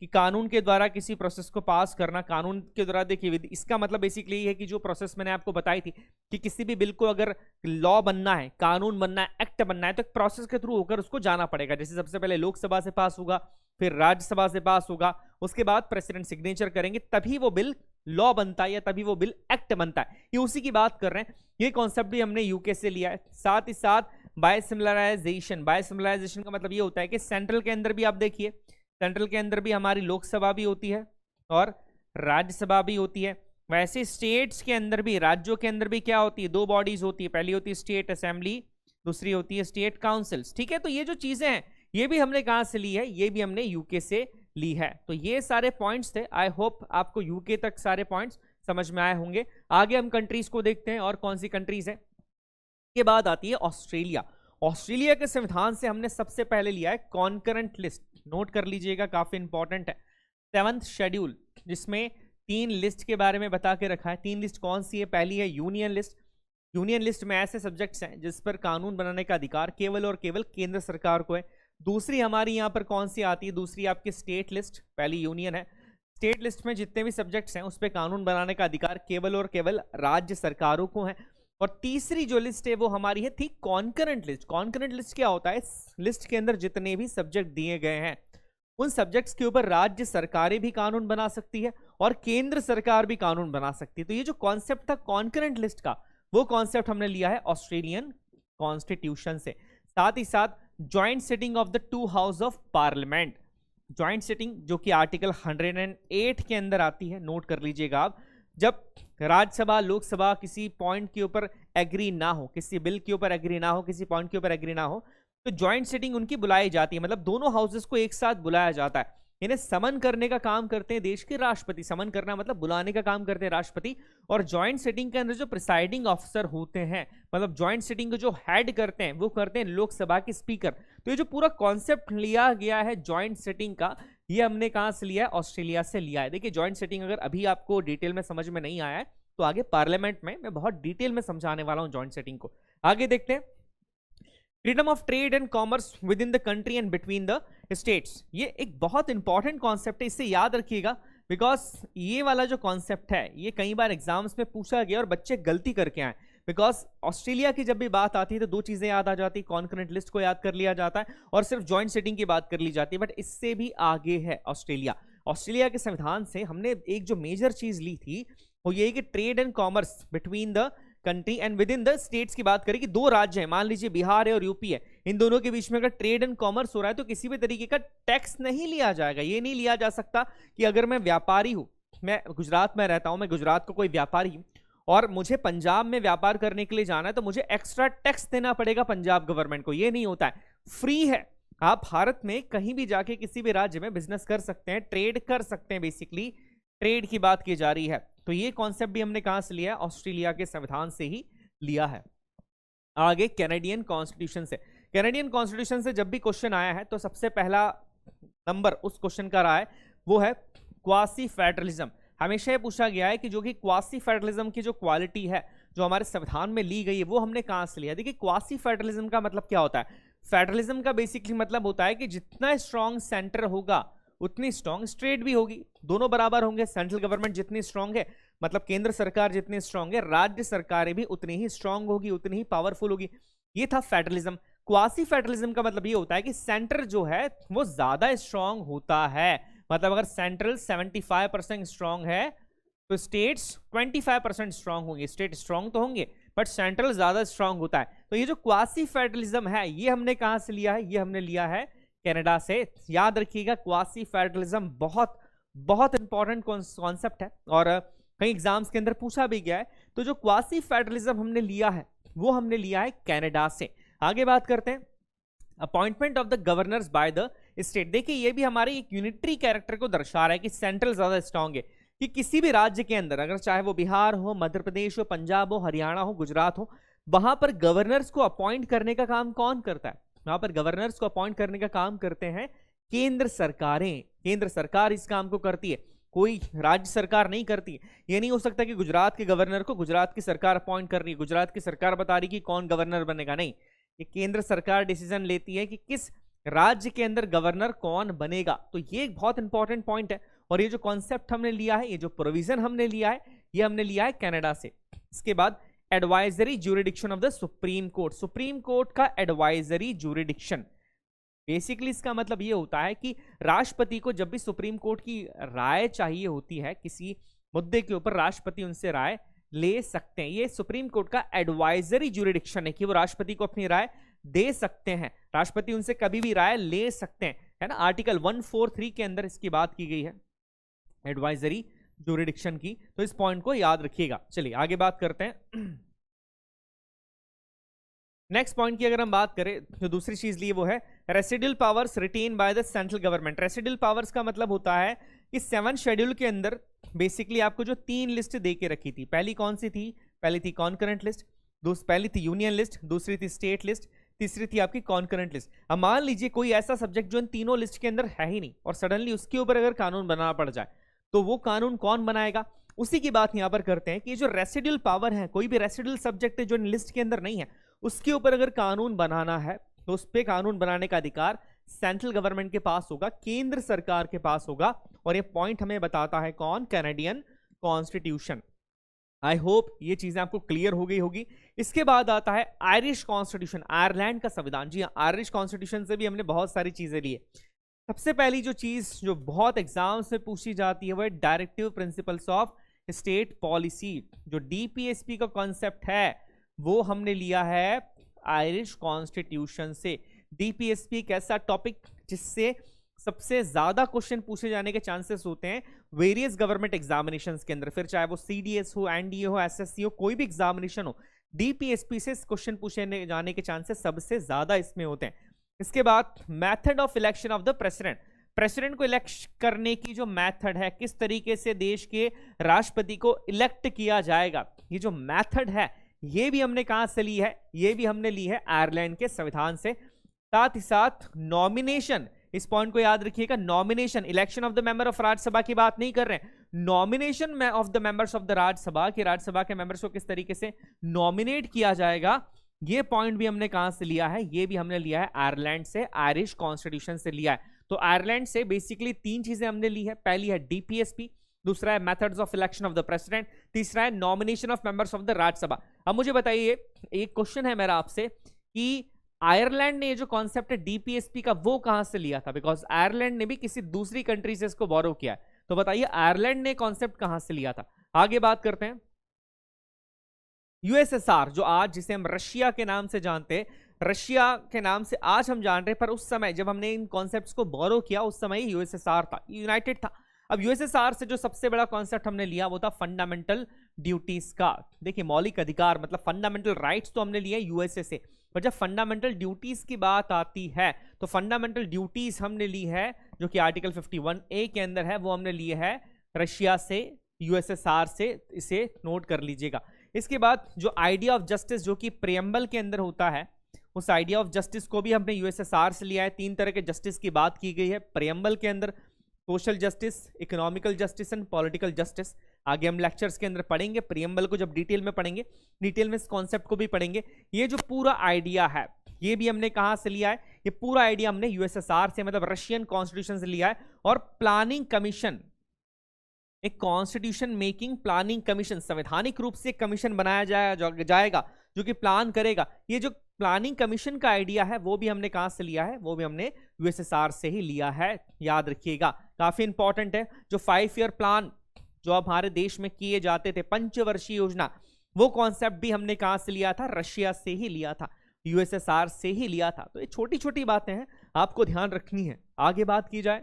कि कानून के द्वारा किसी प्रोसेस को पास करना, कानून के द्वारा देखिए इसका मतलब बेसिकली ये है कि जो प्रोसेस मैंने आपको बताई थी कि किसी भी बिल को अगर लॉ बनना है, कानून बनना है, एक्ट बनना है, तो एक प्रोसेस के थ्रू होकर उसको जाना पड़ेगा। जैसे सबसे पहले लोकसभा से पास होगा, फिर राज्यसभा से पास होगा, उसके बाद प्रेसिडेंट सिग्नेचर करेंगे, तभी वो बिल लॉ बनता है या तभी वो बिल एक्ट बनता है। ये उसी की बात कर रहे हैं। ये कॉन्सेप्ट भी हमने यूके से लिया है। साथ ही साथ बायसिमिलराइजेशन। बायसिमिलराइजेशन का मतलब ये होता है कि सेंट्रल के अंदर भी आप देखिए, सेंट्रल के अंदर भी हमारी लोकसभा भी होती है और राज्यसभा भी होती है। वैसे स्टेट्स के अंदर भी, राज्यों के अंदर भी क्या होती है? 2 बॉडीज होती है। पहली होती है स्टेट असेंबली, दूसरी होती है स्टेट काउंसिल्स। ठीक है, तो ये जो चीजें हैं ये भी हमने कहां से ली है? ये भी हमने यूके से ली है। तो ये सारे पॉइंट्स थे। आई होप आपको यूके तक सारे पॉइंट्स समझ में आए होंगे। आगे हम कंट्रीज को देखते हैं और कौन सी कंट्रीज है। के बाद आती है ऑस्ट्रेलिया। ऑस्ट्रेलिया के संविधान से हमने सबसे पहले लिया है कॉन्करेंट लिस्ट। नोट कर लीजिएगा, काफी इंपॉर्टेंट है। 7th शेड्यूल, जिसमें 3 लिस्ट के बारे में बता के रखा है। 3 लिस्ट कौन सी है? पहली है यूनियन लिस्ट। यूनियन लिस्ट में ऐसे सब्जेक्ट्स हैं जिस पर कानून बनाने का अधिकार केवल और केवल केंद्र सरकार को है। दूसरी हमारी यहाँ पर कौन सी आती है? दूसरी आपकी स्टेट लिस्ट। पहली यूनियन है। स्टेट लिस्ट में जितने भी सब्जेक्ट्स हैं उस पर कानून बनाने का अधिकार केवल और केवल राज्य सरकारों को है। और तीसरी जो लिस्ट है वो हमारी है थी कॉन्करेंट लिस्ट। कॉन्करेंट लिस्ट क्या होता है? इस लिस्ट के अंदर जितने भी सब्जेक्ट दिए गए हैं उन सब्जेक्ट्स के ऊपर राज्य सरकारें भी कानून बना सकती है और केंद्र सरकार भी कानून बना सकती है। तो ये जो कॉन्सेप्ट था कॉन्करेंट लिस्ट का, वो कॉन्सेप्ट हमने लिया है ऑस्ट्रेलियन कॉन्स्टिट्यूशन से। साथ ही साथ joint sitting of the 2 house of parliament. Joint sitting जो कि आर्टिकल 108 के अंदर आती है, नोट कर लीजिएगा आप। जब राज्यसभा लोकसभा किसी पॉइंट के ऊपर एग्री ना हो, किसी बिल के ऊपर एग्री ना हो, किसी पॉइंट के ऊपर एग्री ना हो, तो ज्वाइंट सिटिंग उनकी बुलाई जाती है। मतलब दोनों हाउसेस को एक साथ बुलाया जाता है। इन्हें समन करने का काम करते हैं देश के राष्ट्रपति। समन करना मतलब बुलाने का काम करते हैं राष्ट्रपति। और ज्वाइंट सिटिंग के अंदर जो प्रिसाइडिंग ऑफिसर होते हैं, मतलब ज्वाइंट सिटिंग को जो हेड करते हैं, वो करते हैं लोकसभा के स्पीकर। तो ये जो पूरा कॉन्सेप्ट लिया गया है ज्वाइंट सिटिंग का, ये हमने कहां से लिया है? ऑस्ट्रेलिया से लिया है। देखिए ज्वाइंट सिटिंग अगर अभी आपको डिटेल में समझ में नहीं आया है तो आगे पार्लियामेंट में मैं बहुत डिटेल में समझाने वाला हूं ज्वाइंट सिटिंग को। आगे देखते हैं freedom of trade and commerce with in the country and between the states. ये एक बहुत इंपॉर्टेंट कॉन्सेप्ट है, इससे याद रखिएगा, बिकॉज ये वाला जो कॉन्सेप्ट है ये कई बार एग्जाम्स में पूछा गया और बच्चे गलती करके आए। बिकॉज ऑस्ट्रेलिया की जब भी बात आती है तो 2 चीजें याद आ जाती है, कॉन्करेंट लिस्ट को याद कर लिया जाता है और सिर्फ ज्वाइंट सिटिंग की बात कर ली जाती है। बट इससे भी आगे है ऑस्ट्रेलिया। ऑस्ट्रेलिया के संविधान से हमने एक जो मेजर चीज ली थी वो ये कि trade and commerce between the country and with in the states की बात करें कि 2 राज्य हैं, मान लीजिए बिहार है और यूपी है, इन दोनों के बीच में अगर ट्रेड एंड कॉमर्स हो रहा है तो किसी भी तरीके का टैक्स नहीं लिया जाएगा। ये नहीं लिया जा सकता कि अगर मैं व्यापारी हूं, मैं गुजरात में रहता हूं, मैं गुजरात को कोई व्यापारी हूं और मुझे पंजाब में व्यापार करने के लिए जाना है तो मुझे एक्स्ट्रा टैक्स देना पड़ेगा पंजाब गवर्नमेंट को। ये नहीं होता है, फ्री है। आप भारत में कहीं भी जाके किसी भी राज्य में बिजनेस कर सकते हैं, ट्रेड कर सकते हैं। बेसिकली ट्रेड की बात की जा रही है। तो ये कॉन्सेप्ट भी हमने कहां से लिया है? ऑस्ट्रेलिया के संविधान से ही लिया है। आगे कैनेडियन कॉन्स्टिट्यूशन से। कैनेडियन कॉन्स्टिट्यूशन से जब भी क्वेश्चन आया है तो सबसे पहला नंबर उस क्वेश्चन का रहा है वो है क्वासी फेडरलिज्म। हमेशा ये पूछा गया है कि जो कि क्वासी फेडरलिज्म की जो क्वालिटी है जो हमारे संविधान में ली गई है वो हमने कहां से लिया। देखिए क्वासी फेडरलिज्म का मतलब क्या होता है? फेडरलिज्म का बेसिकली मतलब होता है कि जितना स्ट्रॉन्ग सेंटर होगा उतनी स्ट्रॉन्ग स्टेट भी होगी, दोनों बराबर होंगे। सेंट्रल गवर्नमेंट जितनी स्ट्रॉन्ग है, मतलब केंद्र सरकार जितनी स्ट्रॉन्ग है, राज्य सरकारें भी उतनी ही स्ट्रॉन्ग होगी, उतनी ही पावरफुल होगी। ये था फेडरलिज्म। क्वासी फेडरलिज्म का मतलब ये होता है कि सेंटर जो है वो ज्यादा स्ट्रॉन्ग होता है। मतलब अगर सेंट्रल 75% स्ट्रॉन्ग है तो स्टेट्स 25% स्ट्रांग होंगे, स्टेट स्ट्रांग तो होंगे बट सेंट्रल ज्यादा स्ट्रांग होता है। तो ये जो क्वासी फेडरलिज्म है ये हमने कहां से लिया है, ये हमने लिया है कनाडा से। याद रखिएगा क्वासी फेडरलिज्म बहुत बहुत इंपॉर्टेंट कॉन्सेप्ट है और कई एग्जाम्स के अंदर पूछा भी गया है। तो जो क्वासी फेडरलिज्म हमने लिया है वो हमने लिया है कनाडा से। आगे बात करते हैं appointment of the governors by the state. देखिए ये भी हमारे एक यूनिटरी कैरेक्टर को दर्शा रहा है कि सेंट्रल ज्यादा स्ट्रांग है, कि किसी भी राज्य के अंदर अगर चाहे वो बिहार हो, मध्य प्रदेश हो, पंजाब हो, हरियाणा हो, गुजरात हो, वहां पर गवर्नर्स को अपॉइंट करने का काम कौन करता है? वहां पर गवर्नर्स को अपॉइंट करने का काम करते हैं केंद्र सरकारें। केंद्र सरकार इस काम को करती है, कोई राज्य सरकार नहीं करती है। ये नहीं हो सकता कि गुजरात के गवर्नर को गुजरात की सरकार अपॉइंट कर रही है, गुजरात की सरकार बता रही कि कौन गवर्नर बनेगा, नहीं, ये केंद्र सरकार डिसीजन लेती है कि किस राज्य के अंदर गवर्नर कौन बनेगा। तो ये एक बहुत इंपॉर्टेंट पॉइंट है और ये जो कॉन्सेप्ट हमने लिया है, ये जो प्रोविजन हमने लिया है, ये हमने लिया है कनाडा से। इसके बाद advisory jurisdiction of the supreme court. Supreme court का एडवाइजरी ज्यूरिडिक्शन, बेसिकली इसका मतलब ये होता है कि राष्ट्रपति को जब भी सुप्रीम कोर्ट की राय चाहिए होती है किसी मुद्दे के ऊपर, राष्ट्रपति उनसे राय ले सकते हैं। ये सुप्रीम कोर्ट का एडवाइजरी ज्यूरिडिक्शन है कि वो राष्ट्रपति को अपनी राय दे सकते हैं, राष्ट्रपति उनसे कभी भी राय ले सकते हैं, है ना। आर्टिकल 143 के अंदर इसकी बात की गई है एडवाइजरी ज्यूरिडिक्शन की, तो इस पॉइंट को याद रखिएगा। चलिए आगे बात करते हैं। नेक्स्ट पॉइंट की अगर हम बात करें तो दूसरी चीज लिए वो है residual powers written by the central government. Residual powers का मतलब होता है कि 7 शेड्यूल के अंदर बेसिकली आपको जो 3 लिस्ट दे के रखी थी, पहली कौन सी थी? पहली थी कॉन्करेंट लिस्ट, पहली थी यूनियन लिस्ट, दूसरी थी स्टेट लिस्ट, तीसरी थी आपकी कॉन्करेंट लिस्ट। अब मान लीजिए कोई ऐसा सब्जेक्ट जो इन तीनों लिस्ट के अंदर है ही नहीं और सडनली उसके ऊपर अगर कानून बनाना पड़ जाए तो वो कानून कौन बनाएगा? उसी की बात यहां पर करते हैं कि जो रेसिडुअल पावर है, कोई भी रेसिडुअल सब्जेक्ट है जो इन लिस्ट के अंदर नहीं है, उसके ऊपर अगर कानून बनाना है तो उस पर कानून बनाने का अधिकार सेंट्रल गवर्नमेंट के पास होगा, केंद्र सरकार के पास होगा। और ये पॉइंट हमें बताता है कौन? Canadian constitution. आई होप ये चीजें आपको क्लियर हो गई होगी। इसके बाद आता है आयरिश कॉन्स्टिट्यूशन, आयरलैंड का संविधान। जी हाँ, आयरिश कॉन्स्टिट्यूशन से भी हमने बहुत सारी चीजें ली है। सबसे पहली जो चीज जो बहुत एग्जाम्स में पूछी जाती है वो है directive principles of state policy. जो डीपीएसपी का कॉन्सेप्ट है वो हमने लिया है आयरिश कॉन्स्टिट्यूशन से। डीपीएसपी एक ऐसा टॉपिक जिससे सबसे ज्यादा क्वेश्चन पूछे जाने के चांसेस होते हैं वेरियस गवर्नमेंट एग्जामिनेशंस के अंदर, फिर चाहे वो सीडीएस हो, एनडीए हो, एसएससी हो, कोई भी एग्जामिनेशन हो, डीपीएसपी से क्वेश्चन पूछे जाने के चांसेस सबसे ज्यादा इसमें होते हैं। इसके बाद method of election of the president. President को इलेक्ट करने की जो मेथड है, किस तरीके से देश के राष्ट्रपति को इलेक्ट किया जाएगा, ये जो मेथड है ये भी हमने कहां से ली है? ये भी हमने ली है आयरलैंड के संविधान से। साथ ही साथ नॉमिनेशन, इस पॉइंट को याद रखिएगा, nomination, election of the member of Rajya Sabha की बात नहीं कर रहे हैं, नॉमिनेशन में of the members of the Rajya Sabha, कि राज्यसभा के मेंबर्स को किस तरीके से नॉमिनेट किया जाएगा, ये पॉइंट भी हमने कहां से लिया है? ये भी हमने लिया है आयरलैंड से, आयरिश कॉन्स्टिट्यूशन से लिया है। तो आयरलैंड से बेसिकली 3 चीजें हमने ली है। पहली है डीपीएसपी, दूसरा है methods of election of the president, तीसरा है nomination of members of the Rajya Sabha. अब मुझे बताइए, एक क्वेश्चन है मेरा आपसे कि आयरलैंड ने ये जो कॉन्सेप्ट है डीपीएसपी का वो कहां से लिया था? बिकॉज आयरलैंड ने भी किसी दूसरी कंट्री से इसको बोरो किया है, तो बताइए आयरलैंड ने कॉन्सेप्ट कहां से लिया था? आगे बात करते हैं यूएसएसआर, जो आज जिसे हम रशिया के नाम से जानते हैं, रशिया के नाम से आज हम जान रहे हैं, पर उस समय जब हमने इन कॉन्सेप्ट्स को बोरो किया उस समय यूएसएसआर था, यूनाइटेड था। अब यूएसएसआर से जो सबसे बड़ा कॉन्सेप्ट हमने लिया वो था फंडामेंटल ड्यूटीज का। देखिए मौलिक अधिकार मतलब फंडामेंटल राइट्स तो हमने लिए यूएसए से, पर जब फंडामेंटल ड्यूटीज की बात आती है तो फंडामेंटल ड्यूटीज हमने ली है जो कि आर्टिकल 51A के अंदर है, वो हमने लिए है रशिया से, यूएसएसआर से, इसे नोट कर लीजिएगा। इसके बाद जो आइडिया ऑफ जस्टिस जो कि प्रियम्बल के अंदर होता है, उस आइडिया ऑफ जस्टिस को भी हमने यूएसएसआर से लिया है। 3 तरह के जस्टिस की बात की गई है प्रियम्बल के अंदर, social justice, economical justice and political justice. आगे हम लेक्चर्स के अंदर पढ़ेंगे, प्रियम्बल को जब डिटेल में पढ़ेंगे, डिटेल में इस कॉन्सेप्ट को भी पढ़ेंगे। ये जो पूरा आइडिया है ये भी हमने कहां से लिया है? ये पूरा आइडिया हमने यूएसएसआर से मतलब रशियन कॉन्स्टिट्यूशन से लिया है। और प्लानिंग कमीशन, एक कॉन्स्टिट्यूशन मेकिंग प्लानिंग कमीशन, संवैधानिक रूप से कमीशन बनाया जाएगा जो कि प्लान करेगा। ये जो प्लानिंग कमीशन का आइडिया है वो भी हमने कहां से लिया है? वो भी हमने यूएसएसआर से ही लिया है, याद रखिएगा, काफी इंपॉर्टेंट है। जो 5 ईयर प्लान जो हमारे देश में किए जाते थे, पंचवर्षीय योजना, वो कॉन्सेप्ट भी हमने कहां से लिया था? रशिया से ही लिया था, यूएसएसआर से ही लिया था। तो ये छोटी छोटी बातें हैं, आपको ध्यान रखनी है। आगे बात की जाए,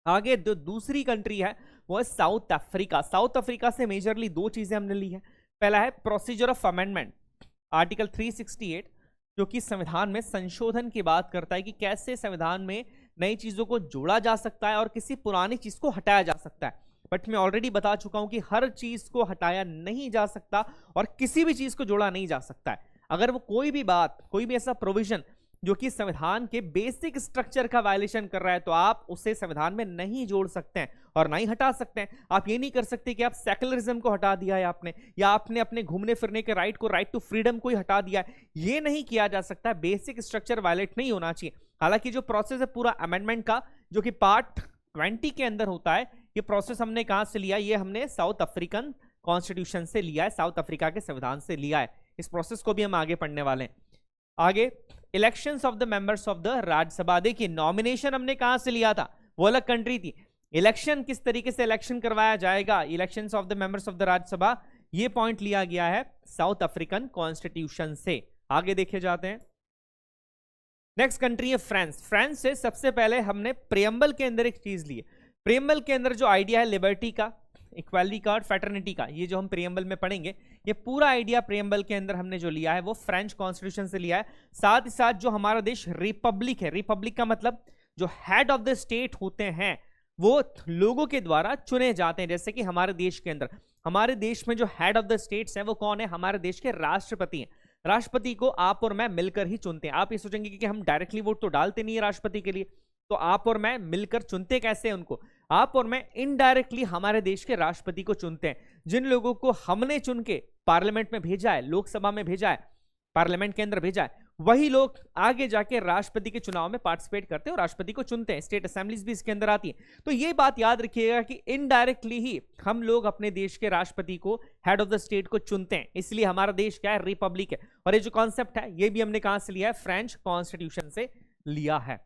आगे जो दूसरी कंट्री है वो है साउथ अफ्रीका। साउथ अफ्रीका से मेजरली दो चीजें हमने ली है। पहला है प्रोसीजर ऑफ अमेंडमेंट, आर्टिकल 368, जो कि संविधान में संशोधन की बात करता है कि कैसे संविधान में नई चीजों को जोड़ा जा सकता है और किसी पुरानी चीज को हटाया जा सकता है। बट मैं ऑलरेडी बता चुका हूं कि हर चीज को हटाया नहीं जा सकता और किसी भी चीज को जोड़ा नहीं जा सकता है। अगर वो कोई भी बात, कोई भी ऐसा प्रोविजन जो कि संविधान के बेसिक स्ट्रक्चर का वायलेशन कर रहा है, तो आप उसे संविधान में नहीं जोड़ सकते हैं और नहीं हटा सकते हैं। आप ये नहीं कर सकते कि आप सेकुलरिज्म को हटा दिया है आपने, या आपने अपने घूमने फिरने के राइट को, राइट टू फ्रीडम को ही हटा दिया है। ये नहीं किया जा सकता, बेसिक स्ट्रक्चर वायलेट नहीं होना चाहिए। हालांकि जो प्रोसेस है पूरा अमेंडमेंट का, जो कि पार्ट 20 के अंदर होता है, ये प्रोसेस हमने कहां से लिया? ये हमने साउथ अफ्रीकन कॉन्स्टिट्यूशन से लिया है, साउथ अफ्रीका के संविधान से लिया है। इस प्रोसेस को भी हम आगे पढ़ने वाले हैं। आगे elections of the members of the Rajya Sabha. देखिए नॉमिनेशन हमने कहां से लिया था? वो अलग कंट्री थी। इलेक्शन, किस तरीके से इलेक्शन करवाया जाएगा, elections of the members of the Rajya Sabha, ये पॉइंट लिया गया है साउथ अफ्रीकन कॉन्स्टिट्यूशन से। आगे देखे जाते हैं। नेक्स्ट कंट्री है फ्रांस। फ्रांस से सबसे पहले हमने प्रियम्बल के अंदर एक चीज ली है। प्रियम्बल के अंदर जो आइडिया है लिबर्टी का, इक्वालिटी का और फ्रेटर्निटी का, ये जो हम प्रियम्बल में पढ़ेंगे, ये पूरा आइडिया प्रियम्बल के अंदर हमने जो लिया है वो फ्रेंच कॉन्स्टिट्यूशन से लिया है। साथ ही साथ जो हमारा देश रिपब्लिक है, रिपब्लिक का मतलब जो हेड ऑफ द स्टेट होते हैं वो लोगों के द्वारा चुने जाते हैं। जैसे कि हमारे देश के अंदर, हमारे देश में जो हेड ऑफ द स्टेट्स हैं वो कौन है? हमारे देश के राष्ट्रपति हैं। राष्ट्रपति को आप और मैं मिलकर ही चुनते हैं। आप ये सोचेंगे कि हम डायरेक्टली वोट तो डालते नहीं है राष्ट्रपति के लिए, तो आप और मैं मिलकर चुनते कैसे हैं उनको? आप और मैं इनडायरेक्टली हमारे देश के राष्ट्रपति को चुनते हैं। जिन लोगों को हमने चुन के पार्लियामेंट में भेजा है, लोकसभा में भेजा है, पार्लियामेंट के अंदर भेजा है, वही लोग आगे जाके राष्ट्रपति के चुनाव में पार्टिसिपेट करते हैं और राष्ट्रपति को चुनते हैं। स्टेट असेंबलीज भी इसके अंदर आती है। तो ये बात याद रखिएगा कि इनडायरेक्टली ही हम लोग अपने देश के राष्ट्रपति को, हेड ऑफ द स्टेट को चुनते हैं। इसलिए हमारा देश क्या है? रिपब्लिक है। और ये जो कॉन्सेप्ट है ये भी हमने कहां से लिया है? फ्रेंच कॉन्स्टिट्यूशन से लिया है।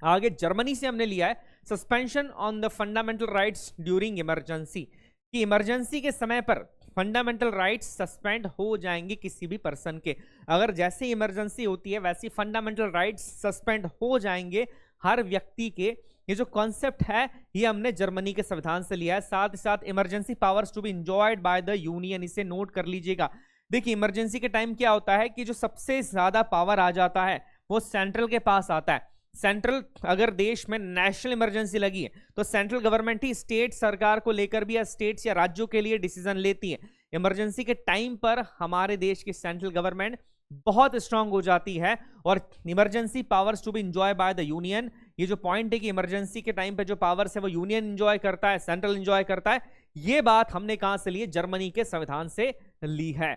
आगे जर्मनी से हमने लिया है suspension on the fundamental rights during emergency, कि इमरजेंसी के समय पर फंडामेंटल राइट्स सस्पेंड हो जाएंगे किसी भी पर्सन के। अगर जैसे इमरजेंसी होती है वैसी फंडामेंटल राइट्स सस्पेंड हो जाएंगे हर व्यक्ति के। ये जो कॉन्सेप्ट है ये हमने जर्मनी के संविधान से लिया है। साथ ही साथ emergency powers to be enjoyed by the union, इसे नोट कर लीजिएगा। देखिए इमरजेंसी के टाइम क्या होता है कि जो सबसे ज्यादा पावर आ जाता है वो सेंट्रल के पास आता है। सेंट्रल, अगर देश में नेशनल इमरजेंसी लगी है तो सेंट्रल गवर्नमेंट ही स्टेट सरकार को लेकर भी या स्टेट्स या राज्यों के लिए डिसीजन लेती है। इमरजेंसी के टाइम पर हमारे देश की सेंट्रल गवर्नमेंट बहुत स्ट्रांग हो जाती है और emergency powers to be enjoy by the union, ये जो पॉइंट है कि इमरजेंसी के टाइम पे जो पावर्स है वो यूनियन एंजॉय करता है, सेंट्रल एंजॉय करता है, ये बात हमने कहां से ली है? जर्मनी के संविधान से ली है।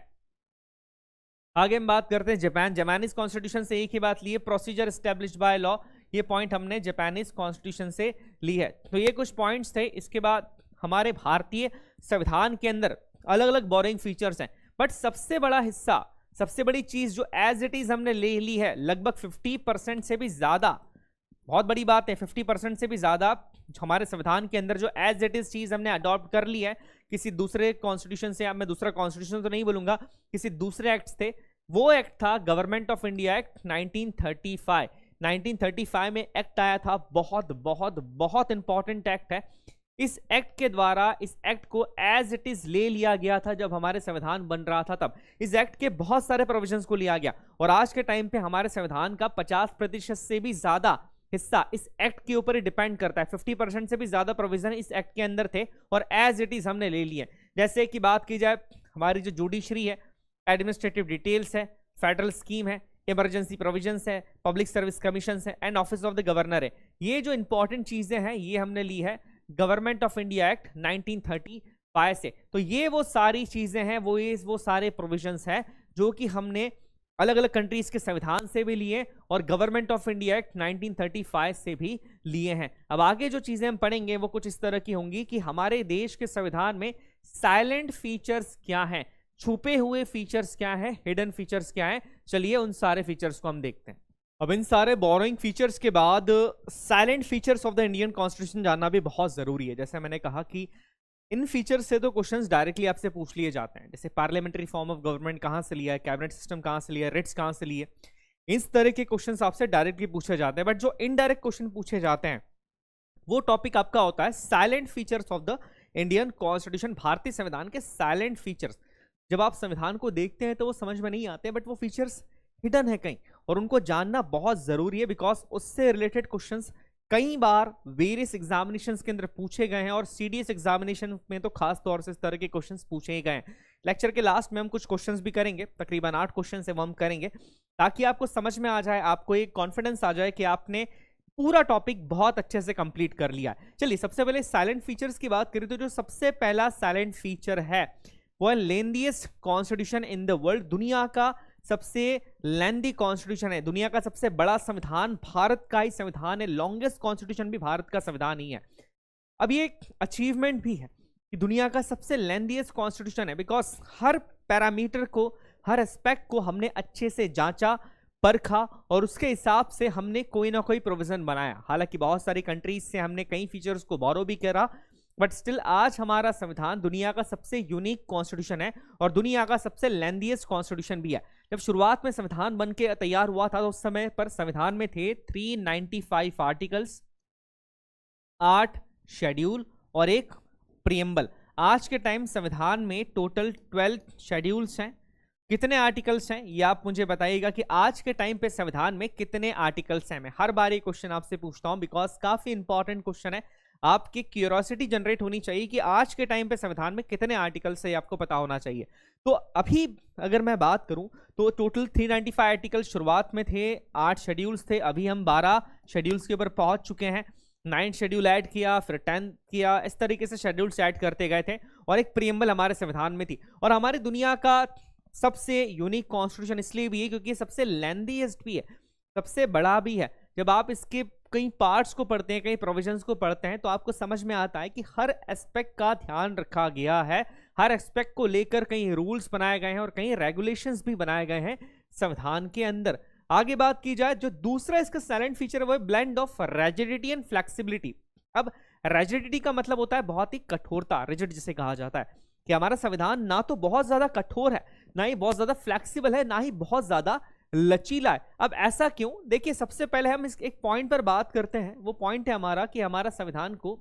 आगे हम बात करते हैं जापान। जापानीज कॉन्स्टिट्यूशन से एक ही बात ली है, प्रोसीजर एस्टेब्लिश्ड बाय लॉ, ये पॉइंट हमने जापानीज कॉन्स्टिट्यूशन से ली है। तो ये कुछ पॉइंट्स थे। इसके बाद हमारे भारतीय संविधान के अंदर अलग अलग बोरिंग फीचर्स हैं, बट सबसे बड़ा हिस्सा, सबसे बड़ी चीज जो एज इट इज हमने ले ली है, लगभग 50% से भी ज्यादा, बहुत बड़ी बात है, 50% से भी ज्यादा हमारे संविधान के अंदर जो एज इट इज चीज हमने अडॉप्ट कर ली है किसी दूसरे कॉन्स्टिट्यूशन से। अब मैं दूसरा कॉन्स्टिट्यूशन तो नहीं बोलूंगा, किसी दूसरे एक्ट थे। वो एक्ट था गवर्नमेंट ऑफ इंडिया एक्ट 1935। 1935 में एक्ट आया था, बहुत बहुत बहुत इंपॉर्टेंट एक्ट है। इस एक्ट के द्वारा इस एक्ट को एज इट इज ले लिया गया था जब हमारे संविधान बन रहा था। तब इस एक्ट के बहुत सारे प्रोविजंस को लिया गया और आज के टाइम पे हमारे संविधान का 50% से भी ज्यादा हिस्सा इस एक्ट के ऊपर ही डिपेंड करता है। 50% से भी ज्यादा प्रोविजन इस एक्ट के अंदर थे और एज इट इज हमने ले लिए। जैसे कि बात की जाए, हमारी जो जुडिशरी है, एडमिनिस्ट्रेटिव डिटेल्स है, फेडरल स्कीम है, इमरजेंसी प्रोविजंस है, पब्लिक सर्विस कमीशन है and office of the governor है। ये जो इंपॉर्टेंट चीजें हैं ये हमने ली है गवर्नमेंट ऑफ इंडिया एक्ट 1935 से। तो ये वो सारी चीजें हैं, वो सारे प्रोविजंस हैं जो कि हमने अलग अलग कंट्रीज के संविधान से भी लिए और गवर्नमेंट ऑफ इंडिया एक्ट 1935 से भी लिए हैं। अब आगे जो चीजें हम पढ़ेंगे वो कुछ इस तरह की होंगी कि हमारे देश के संविधान में साइलेंट फीचर्स क्या हैं, छुपे हुए फीचर्स क्या हैं, हिडन फीचर्स क्या हैं। चलिए उन सारे फीचर्स को हम देखते हैं। अब इन सारे बोरिंग फीचर्स के बाद salient features of the Indian constitution जानना भी बहुत जरूरी है। जैसे मैंने कहा कि इन फीचर से तो क्वेश्चंस डायरेक्टली आपसे पूछ लिए जाते हैं, जैसे पार्लियामेंट्री फॉर्म ऑफ गवर्नमेंट कहाँ से लिया है, कैबिनेट सिस्टम कहाँ से लिया है, रिट्स कहाँ से लिए, इस तरह के क्वेश्चंस आपसे डायरेक्टली पूछे जाते हैं। बट जो इनडायरेक्ट क्वेश्चन पूछे जाते हैं वो टॉपिक आपका होता है salient features of the Indian constitution, भारतीय संविधान के साइलेंट फीचर्स। जब आप संविधान को देखते हैं तो वो समझ में नहीं आते, बट वो फीचर्स हिडन है कहीं, और उनको जानना बहुत जरूरी है, बिकॉज उससे रिलेटेड क्वेश्चंस कई बार वेरियस एग्जामिनेशंस के अंदर पूछे गए हैं, और सीडीएस एग्जामिनेशन में तो खास तौर से इस तरह के क्वेश्चंस पूछे ही गए हैं। लेक्चर के लास्ट में हम कुछ क्वेश्चंस भी करेंगे, तकरीबन 8 क्वेश्चन है वो हम करेंगे, ताकि आपको समझ में आ जाए, आपको एक कॉन्फिडेंस आ जाए कि आपने पूरा टॉपिक बहुत अच्छे से कंप्लीट कर लिया है। चलिए सबसे पहले साइलेंट फीचर्स की बात करें तो जो सबसे पहला साइलेंट फीचर है वो है lengthiest constitution in the world. दुनिया का सबसे लेंदी कॉन्स्टिट्यूशन है, दुनिया का सबसे बड़ा संविधान भारत का ही संविधान है, लॉन्गेस्ट कॉन्स्टिट्यूशन भी भारत का संविधान ही है। अब ये एक अचीवमेंट भी है कि दुनिया का सबसे लेंथीएस्ट कॉन्स्टिट्यूशन है, बिकॉज हर पैरामीटर को, हर एस्पेक्ट को हमने अच्छे से जांचा, परखा, और उसके हिसाब से हमने कोई ना कोई प्रोविजन बनाया। हालांकि बहुत सारी कंट्रीज से हमने कई फीचर्स को बोरो भी करा, बट स्टिल आज हमारा संविधान दुनिया का सबसे यूनिक कॉन्स्टिट्यूशन है और दुनिया का सबसे लेंथीएस्ट कॉन्स्टिट्यूशन भी है। जब शुरुआत में संविधान बन के तैयार हुआ था तो उस समय पर संविधान में थे 395 आर्टिकल्स, 8 शेड्यूल और एक प्रियम्बल। आज के टाइम संविधान में टोटल 12 शेड्यूल्स हैं। कितने आर्टिकल्स हैं ये आप मुझे बताइएगा कि आज के टाइम पे संविधान में कितने आर्टिकल्स हैं। मैं हर बार ये क्वेश्चन आपसे पूछता हूं बिकॉज काफी इंपॉर्टेंट क्वेश्चन है, आपकी क्यूरियोसिटी जनरेट होनी चाहिए कि आज के टाइम पे संविधान में कितने आर्टिकल्स है, आपको पता होना चाहिए। तो अभी अगर मैं बात करूं तो टोटल 395 आर्टिकल शुरुआत में थे, 8 शेड्यूल्स थे, अभी हम 12 शेड्यूल्स के ऊपर पहुंच चुके हैं। 9 शेड्यूल ऐड किया, फिर 10 किया, इस तरीके से शेड्यूल्स ऐड करते गए थे, और एक प्रियम्बल हमारे संविधान में थी। और हमारी दुनिया का सबसे यूनिक कॉन्स्टिट्यूशन इसलिए भी है क्योंकि सबसे लेंथीएस्ट भी है, सबसे बड़ा भी है। जब आप इसके कई पार्ट्स को पढ़ते हैं, कई प्रोविजंस को पढ़ते हैं, तो आपको समझ में आता है कि हर एस्पेक्ट का ध्यान रखा गया है, हर एस्पेक्ट को लेकर कई रूल्स बनाए गए हैं और कई रेगुलेशंस भी बनाए गए हैं संविधान के अंदर। आगे बात की जाए, जो दूसरा इसका साइलेंट फीचर है वो है blend of rigidity and flexibility. अब रिजिडिटी का मतलब होता है बहुत ही कठोरता, रिजिड जिसे कहा जाता है, कि हमारा संविधान ना तो बहुत ज्यादा कठोर है, ना ही बहुत ज्यादा फ्लेक्सिबल है, ना ही बहुत ज्यादा लचीला है। अब ऐसा क्यों? देखिए सबसे पहले हम इस एक पॉइंट पर बात करते हैं, वो पॉइंट है हमारा कि हमारा संविधान को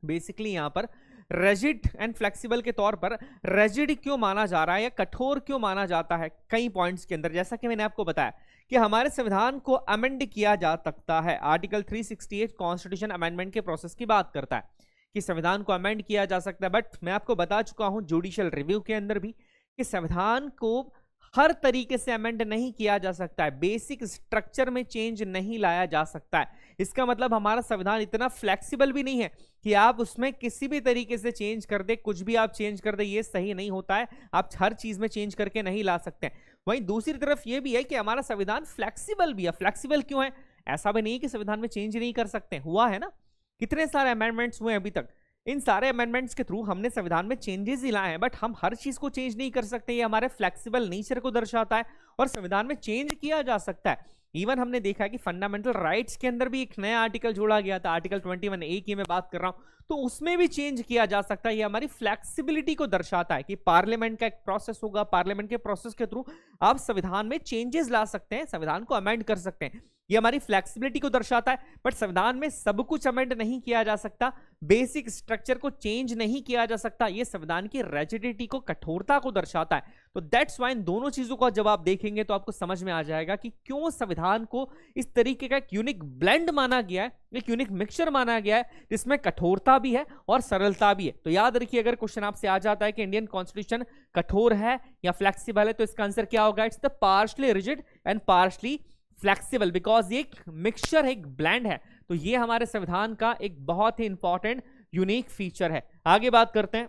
बेसिकली यहां पर रिजिड एंड फ्लेक्सिबल के तौर पर रिजिड क्यों माना जा रहा है या कठोर क्यों माना जाता है कई पॉइंट्स के अंदर। जैसा कि मैंने आपको बताया कि हमारे संविधान को अमेंड किया जा सकता है। आर्टिकल 368 कॉन्स्टिट्यूशन अमेंडमेंट के प्रोसेस की बात करता है कि संविधान को अमेंड किया जा सकता है, बट मैं आपको बता चुका हूं जुडिशियल रिव्यू के अंदर भी कि संविधान को हर तरीके से अमेंड नहीं किया जा सकता है, बेसिक स्ट्रक्चर में चेंज नहीं लाया जा सकता है। इसका मतलब हमारा संविधान इतना फ्लेक्सिबल भी नहीं है कि आप उसमें किसी भी तरीके से चेंज कर दे, कुछ भी आप चेंज कर दे, ये सही नहीं होता है। आप हर चीज में चेंज करके नहीं ला सकते। वहीं दूसरी तरफ ये भी है कि हमारा संविधान फ्लेक्सिबल भी है। फ्लेक्सिबल क्यों है? ऐसा भी नहीं कि संविधान में चेंज नहीं कर सकते, हुआ है ना, कितने सारे अमेंडमेंट्स हुए अभी तक। इन सारे अमेंडमेंट्स के थ्रू हमने संविधान में चेंजेस ही लाए हैं, बट हम हर चीज को चेंज नहीं कर सकते। ये हमारे फ्लेक्सिबल नेचर को दर्शाता है और संविधान में चेंज किया जा सकता है। इवन हमने देखा है कि फंडामेंटल राइट्स के अंदर भी एक नया आर्टिकल जोड़ा गया था, आर्टिकल 21A की मैं बात कर रहा हूं, तो उसमें भी चेंज किया जा सकता है। ये हमारी फ्लेक्सिबिलिटी को दर्शाता है कि पार्लियामेंट का एक प्रोसेस होगा, पार्लियामेंट के प्रोसेस के थ्रू आप संविधान में चेंजेस ला सकते हैं, संविधान को अमेंड कर सकते हैं। ये हमारी फ्लेक्सिबिलिटी को दर्शाता है। बट संविधान में सब कुछ अमेंड नहीं किया जा सकता, बेसिक स्ट्रक्चर को चेंज नहीं किया जा सकता। ये संविधान की रिजिडिटी को, कठोरता को दर्शाता है। तो दैट्स वाई इन दोनों चीजों का जब आप देखेंगे तो आपको समझ में आ जाएगा कि क्यों संविधान को इस तरीके का एक यूनिक ब्लेंड माना गया है, एक यूनिक मिक्सचर माना गया है जिसमें कठोरता भी है और सरलता भी है। तो याद रखिए, अगर क्वेश्चन आपसे आ जाता है कि इंडियन कॉन्स्टिट्यूशन कठोर है या फ्लेक्सिबल है, तो इसका आंसर क्या होगा? It's the partially rigid and partially flexible, because ये एक मिक्सचर है, एक ब्लेंड है। तो ये हमारे संविधान का एक बहुत ही इंपॉर्टेंट यूनिक फीचर है। आगे बात करते हैं।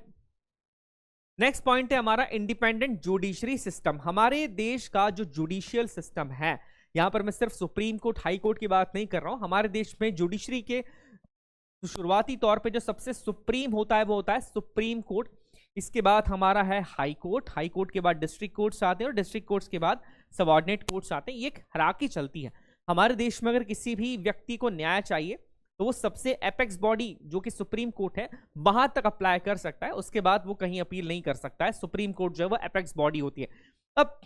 नेक्स्ट पॉइंट है हमारा इंडिपेंडेंट जुडिशरी सिस्टम। हमारे देश का जो जुडिशियल सिस्टम है, यहां पर मैं सिर्फ सुप्रीम कोर्ट, हाई कोर्ट की बात नहीं कर रहा हूं। हमारे देश में जुडिशरी के शुरुआती तौर पे जो सबसे सुप्रीम होता है वो होता है सुप्रीम कोर्ट। इसके बाद हमारा है हाई कोर्ट, हाई कोर्ट के बाद डिस्ट्रिक्ट कोर्ट्स आते हैं और डिस्ट्रिक्ट कोर्ट्स के बाद सबऑर्डिनेट कोर्ट्स आते हैं। ये एक हायरार्की चलती है। हमारे देश में अगर किसी भी व्यक्ति को न्याय चाहिए तो वो सबसे एपेक्स बॉडी जो कि सुप्रीम कोर्ट है वहां तक अप्लाई कर सकता है, उसके बाद वो कहीं अपील नहीं कर सकता है। सुप्रीम कोर्ट जो है वो एपेक्स बॉडी होती है। अब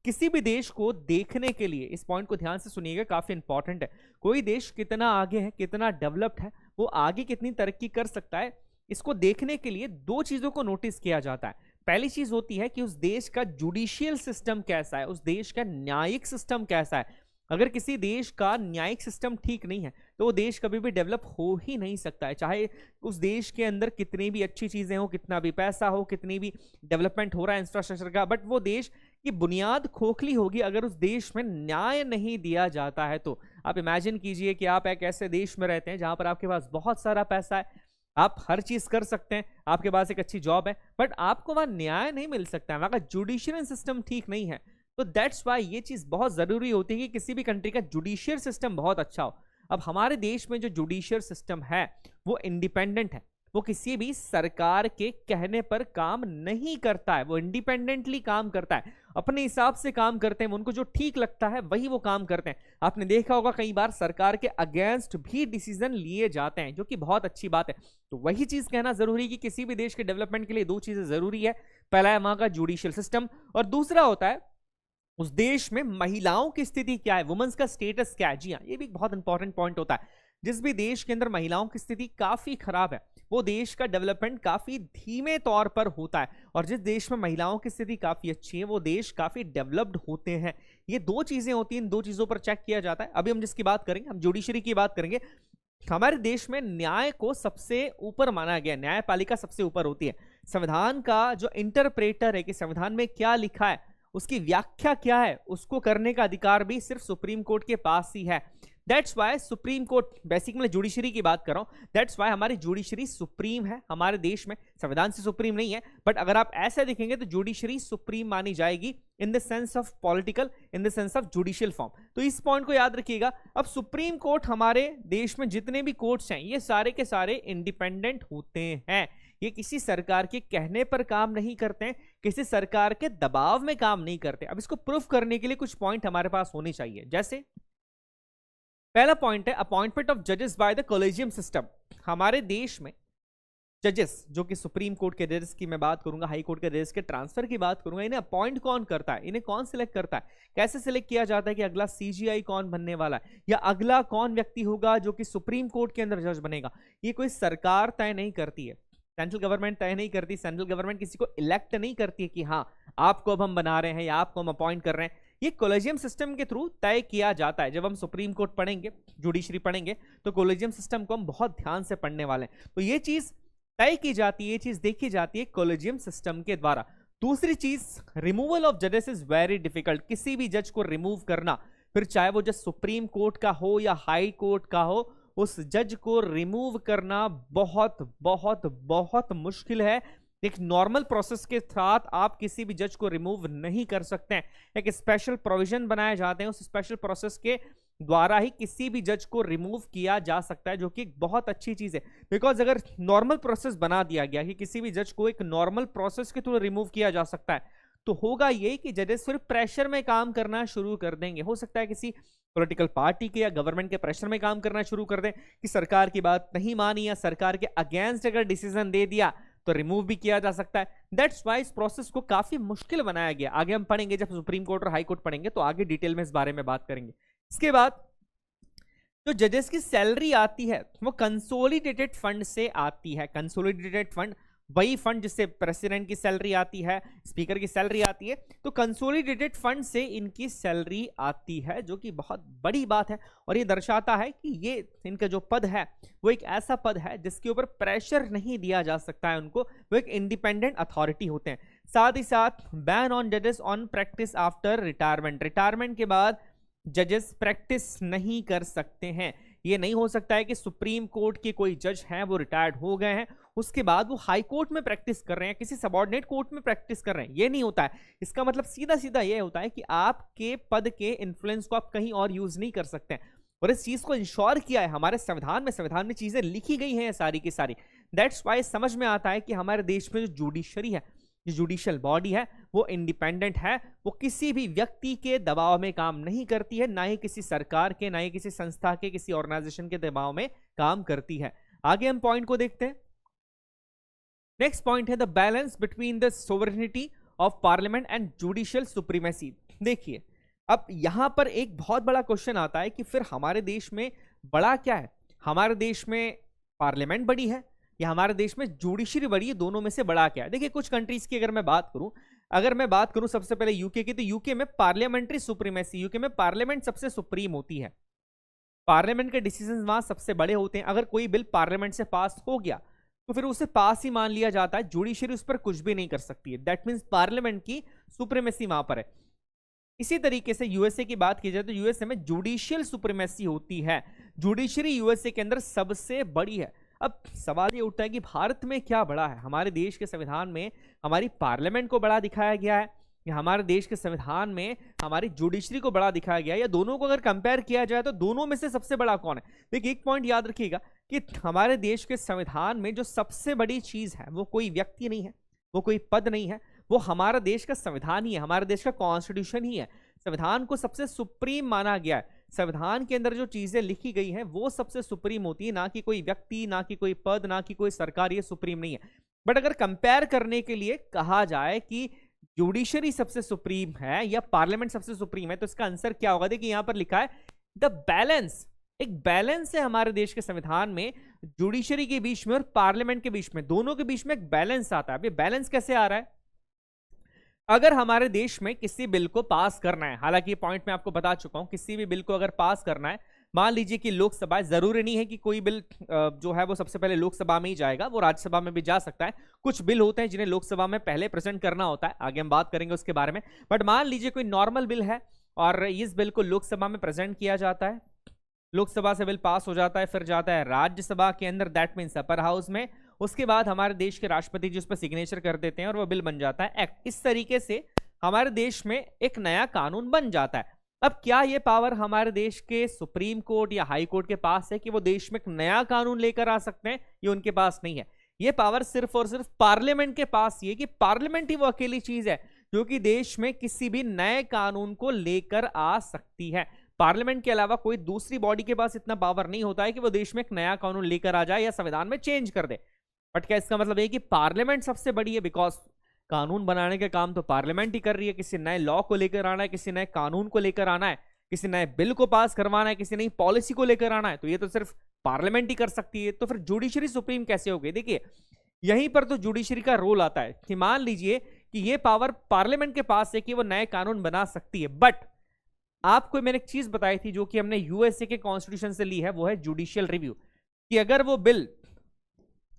किसी भी देश को देखने के लिए इस पॉइंट को ध्यान से सुनिएगा, काफी इंपॉर्टेंट है। कोई देश कितना आगे है, कितना डेवलप्ड है, वो आगे कितनी तरक्की कर सकता है, इसको देखने के लिए दो चीजों को नोटिस किया जाता है। पहली चीज होती है कि उस देश का जुडिशियल सिस्टम कैसा है, उस देश का न्यायिक सिस्टम कैसा है। अगर किसी देश का न्यायिक सिस्टम ठीक नहीं है तो वो देश कभी भी डेवलप हो ही नहीं सकता है, चाहे उस देश के अंदर कितनी भी अच्छी चीजें हो, कितना भी पैसा हो, कितनी भी डेवलपमेंट हो रहा है इंफ्रास्ट्रक्चर का, बट वो देश की बुनियाद खोखली होगी अगर उस देश में न्याय नहीं दिया जाता है। तो आप इमेजिन कीजिए कि आप एक ऐसे देश में रहते हैं जहां पर आपके पास बहुत सारा पैसा है, आप हर चीज कर सकते हैं, आपके पास एक अच्छी जॉब है, बट आपको वहां न्याय नहीं मिल सकता है, वहां का जुडिशियल सिस्टम ठीक नहीं है। तो दैट्स वाई ये चीज बहुत जरूरी होती है कि किसी भी कंट्री का जुडिशियल सिस्टम बहुत अच्छा हो। अब हमारे देश में जो जुडिशियल सिस्टम है वो इंडिपेंडेंट है, वो किसी भी सरकार के कहने पर काम नहीं करता है, वो इंडिपेंडेंटली काम करता है, अपने हिसाब से काम करते हैं, उनको जो ठीक लगता है वही वो काम करते हैं। आपने देखा होगा कई बार सरकार के अगेंस्ट भी डिसीजन लिए जाते हैं, जो कि बहुत अच्छी बात है। तो वही चीज कहना जरूरी है कि किसी भी देश के डेवलपमेंट के लिए दो चीजें जरूरी है, पहला है वहां का जुडिशियल सिस्टम और दूसरा होता है उस देश में महिलाओं की स्थिति क्या है, वुमेन्स का स्टेटस क्या है। जी हाँ, ये भी एक बहुत इंपॉर्टेंट पॉइंट होता है। जिस भी देश के अंदर महिलाओं की स्थिति काफी खराब है वो देश का डेवलपमेंट काफी धीमे तौर पर होता है, और जिस देश में महिलाओं की स्थिति काफी अच्छी है वो देश काफी डेवलप्ड होते हैं। ये दो चीजें होती हैं, इन दो चीजों पर चेक किया जाता है। अभी हम जिसकी बात करेंगे, हम जुडिशरी की बात करेंगे। हमारे देश में न्याय को सबसे ऊपर माना गया, न्यायपालिका सबसे ऊपर होती है। संविधान का जो इंटरप्रेटर है कि संविधान में क्या लिखा है, उसकी व्याख्या क्या है, उसको करने का अधिकार भी सिर्फ सुप्रीम कोर्ट के पास ही है। That's why supreme court, basically मैं जुडिशरी की बात कर रहा हूं, दैट्स वाई हमारी जुडिशरी सुप्रीम है हमारे देश में। संविधान से सुप्रीम नहीं है, बट अगर आप ऐसे देखेंगे तो जुडिशरी सुप्रीम मानी जाएगी in the sense of political, in the sense of judicial form. तो इस पॉइंट को याद रखिएगा। अब सुप्रीम कोर्ट, हमारे देश में जितने भी कोर्ट्स हैं ये सारे के सारे इंडिपेंडेंट होते हैं, ये किसी सरकार के कहने पर काम नहीं करते हैं, किसी सरकार के दबाव में काम नहीं करते। अब इसको प्रूफ करने के लिए कुछ पॉइंट हमारे पास होने चाहिए। जैसे पहला पॉइंट है अपॉइंटमेंट ऑफ जजेस बाय द कॉलेजियम सिस्टम। हमारे देश में जजेस जो कि सुप्रीम कोर्ट के जजेस की मैं बात करूंगा, हाई कोर्ट के जजेस के ट्रांसफर की बात करूंगा, इन्हें अपॉइंट कौन करता है, इन्हें कौन सिलेक्ट करता है, कैसे सिलेक्ट किया जाता है कि अगला सीजीआई कौन बनने वाला है, या अगला कौन व्यक्ति होगा जो कि सुप्रीम कोर्ट के अंदर जज बनेगा। ये कोई सरकार तय नहीं करती है, सेंट्रल गवर्नमेंट तय नहीं करती, सेंट्रल गवर्नमेंट किसी को इलेक्ट नहीं करती है कि हाँ आपको अब हम बना रहे हैं या आपको हम अपॉइंट कर रहे हैं। ये कॉलेजियम सिस्टम के थ्रू तय किया जाता है। जब हम सुप्रीम कोर्ट पढ़ेंगे, जुडिशरी पढ़ेंगे, तो कॉलेजियम सिस्टम को हम बहुत ध्यान से पढ़ने वाले हैं। तो ये चीज तय की जाती है, ये चीज देखी जाती है कॉलेजियम सिस्टम के द्वारा। दूसरी चीज, रिमूवल ऑफ जजेस इज वेरी डिफिकल्ट। किसी भी जज को रिमूव करना, फिर चाहे वो जज सुप्रीम कोर्ट का हो या हाई कोर्ट का हो, उस जज को रिमूव करना बहुत बहुत बहुत मुश्किल है। एक नॉर्मल प्रोसेस के साथ आप किसी भी जज को रिमूव नहीं कर सकते हैं, एक स्पेशल प्रोविजन बनाए जाते हैं, उस स्पेशल प्रोसेस के द्वारा ही किसी भी जज को रिमूव किया जा सकता है, जो कि एक बहुत अच्छी चीज है। बिकॉज अगर नॉर्मल प्रोसेस बना दिया गया कि किसी भी जज को एक नॉर्मल प्रोसेस के थ्रू रिमूव किया जा सकता है, तो होगा ये कि जजेस फिर प्रेशर में काम करना शुरू कर देंगे। हो सकता है किसी पॉलिटिकल पार्टी के या गवर्नमेंट के प्रेशर में काम करना शुरू कर दें कि सरकार की बात नहीं मानी या सरकार के अगेंस्ट अगर डिसीजन दे दिया तो रिमूव भी किया जा सकता है। दैट्स वाई इस प्रोसेस को काफी मुश्किल बनाया गया। आगे हम पढ़ेंगे, जब सुप्रीम कोर्ट और हाई कोर्ट पढ़ेंगे तो आगे डिटेल में इस बारे में बात करेंगे। इसके बाद जो जजेस की सैलरी आती है वो कंसोलिडेटेड फंड से आती है। कंसोलिडेटेड फंड वही फंड जिससे प्रेसिडेंट की सैलरी आती है, स्पीकर की सैलरी आती है, तो कंसोलिडेटेड फंड से इनकी सैलरी आती है, जो कि बहुत बड़ी बात है। और ये दर्शाता है कि ये इनका जो पद है वो एक ऐसा पद है जिसके ऊपर प्रेशर नहीं दिया जा सकता है उनको, वो एक इंडिपेंडेंट अथॉरिटी होते हैं। साथ ही साथ बैन ऑन जजेस on practice after retirement. Retirement के बाद जजेस प्रैक्टिस नहीं कर सकते हैं। ये नहीं हो सकता है कि सुप्रीम कोर्ट के कोई जज हैं वो रिटायर्ड हो गए हैं, उसके बाद वो हाई कोर्ट में प्रैक्टिस कर रहे हैं, किसी सबऑर्डिनेट कोर्ट में प्रैक्टिस कर रहे हैं। ये नहीं होता है। इसका मतलब सीधा सीधा ये होता है कि आपके पद के इन्फ्लुएंस को आप कहीं और यूज नहीं कर सकते हैं। और इस चीज को इंश्योर किया है हमारे संविधान में चीजें लिखी गई हैं सारी की सारी। दैट्स वाई समझ में आता है कि हमारे देश में जो जुडिशरी है जो जुडिशियल बॉडी है वो इंडिपेंडेंट है, वो किसी भी व्यक्ति के दबाव में काम नहीं करती है, ना ही किसी सरकार के, ना ही किसी संस्था के, किसी ऑर्गेनाइजेशन के दबाव में काम करती है। आगे हम पॉइंट को देखते हैं। नेक्स्ट पॉइंट है the balance between the sovereignty of parliament and judicial supremacy. देखिए अब यहां पर एक बहुत बड़ा क्वेश्चन आता है कि फिर हमारे देश में बड़ा क्या है, हमारे देश में पार्लियामेंट बड़ी है या हमारे देश में जुडिशरी बड़ी है, दोनों में से बड़ा क्या है। देखिए कुछ कंट्रीज की अगर मैं बात करूं सबसे पहले यूके की, तो यूके में पार्लियामेंट्री सुप्रीमेसी, यूके में पार्लियामेंट सबसे सुप्रीम होती है, पार्लियामेंट के डिसीजन वहां सबसे बड़े होते हैं। अगर कोई बिल पार्लियामेंट से पास हो गया तो फिर उसे पास ही मान लिया जाता है, जुडिशरी उस पर कुछ भी नहीं कर सकती है। दैट मींस पार्लियामेंट की सुप्रीमेसी वहां पर है। इसी तरीके से यूएसए की बात की जाए तो यूएसए में जुडिशियल सुप्रीमेसी होती है, जुडिशरी यूएसए के अंदर सबसे बड़ी है। अब सवाल ये उठता है कि भारत में क्या बड़ा है, हमारे देश के संविधान में हमारी पार्लियामेंट को बड़ा दिखाया गया है या हमारे देश के संविधान में हमारी जुडिशरी को बड़ा दिखाया गया है, या दोनों को अगर कंपेयर किया जाए तो दोनों में से सबसे बड़ा कौन है। देखिए एक पॉइंट याद रखिएगा कि हमारे देश के संविधान में जो सबसे बड़ी चीज है वो कोई व्यक्ति नहीं है, वो कोई पद नहीं है, वो हमारा देश का संविधान ही है, हमारे देश का कॉन्स्टिट्यूशन ही है। संविधान को सबसे सुप्रीम माना गया है, संविधान के अंदर जो चीजें लिखी गई हैं वो सबसे सुप्रीम होती है, ना कि कोई व्यक्ति, ना कि कोई पद, ना कि कोई सरकार, ये सुप्रीम नहीं है। बट अगर कंपेयर करने के लिए कहा जाए कि जुडिशरी सबसे सुप्रीम है या पार्लियामेंट सबसे सुप्रीम है, तो इसका आंसर क्या होगा। देखिए यहां पर लिखा है द बैलेंस, एक बैलेंस है हमारे देश के संविधान में जुडिशरी के बीच में और पार्लियामेंट के बीच में, दोनों के बीच में एक बैलेंस आता है। अब ये बैलेंस कैसे आ रहा है, अगर हमारे देश में किसी बिल को पास करना है, हालांकि ये पॉइंट मैं आपको बता चुका हूं, किसी भी बिल को अगर पास करना है, मान लीजिए कि लोकसभा, जरूरी नहीं है कि कोई बिल जो है वो सबसे पहले लोकसभा में ही जाएगा, वो राज्यसभा में भी जा सकता है। कुछ बिल होते हैं जिन्हें लोकसभा में पहले प्रेजेंट करना होता है, आगे हम बात करेंगे उसके बारे में। बट मान लीजिए कोई नॉर्मल बिल है और इस बिल को लोकसभा में प्रेजेंट किया जाता है, लोकसभा से बिल पास हो जाता है, फिर जाता है राज्यसभा के अंदर, दैट मीन्स अपर हाउस में। उसके बाद हमारे देश के राष्ट्रपति जी उस पर सिग्नेचर कर देते हैं और वो बिल बन जाता है एक्ट। इस तरीके से हमारे देश में एक नया कानून बन जाता है। अब क्या ये पावर हमारे देश के सुप्रीम कोर्ट या हाई कोर्ट के पास है कि वो देश में एक नया कानून लेकर आ सकते हैं, ये उनके पास नहीं है। ये पावर सिर्फ और सिर्फ पार्लियामेंट के पास ही है कि पार्लियामेंट ही वो अकेली चीज है जो कि देश में किसी भी नए कानून को लेकर आ सकती है। पार्लियामेंट के अलावा कोई दूसरी बॉडी के पास इतना पावर नहीं होता है कि वो देश में एक नया कानून लेकर आ जाए या संविधान में चेंज कर दे। बट क्या इसका मतलब है कि पार्लियामेंट सबसे बड़ी है, बिकॉज कानून बनाने का काम तो पार्लियामेंट ही कर रही है। किसी नए लॉ को लेकर आना है, किसी नए कानून को लेकर आना है, किसी नए बिल को पास करवाना है, किसी नई पॉलिसी को लेकर आना है, तो ये तो सिर्फ पार्लियामेंट ही कर सकती है। तो फिर जुडिशरी सुप्रीम कैसे हो गई। देखिए यहीं पर तो जुडिशरी का रोल आता है कि मान लीजिए कि ये पावर पार्लियामेंट के पास है कि वो नए कानून बना सकती है, बट आपको मैंने एक चीज बताई थी जो कि हमने यूएसए के कॉन्स्टिट्यूशन से ली है, वो है जुडिशियल रिव्यू। कि अगर वो बिल,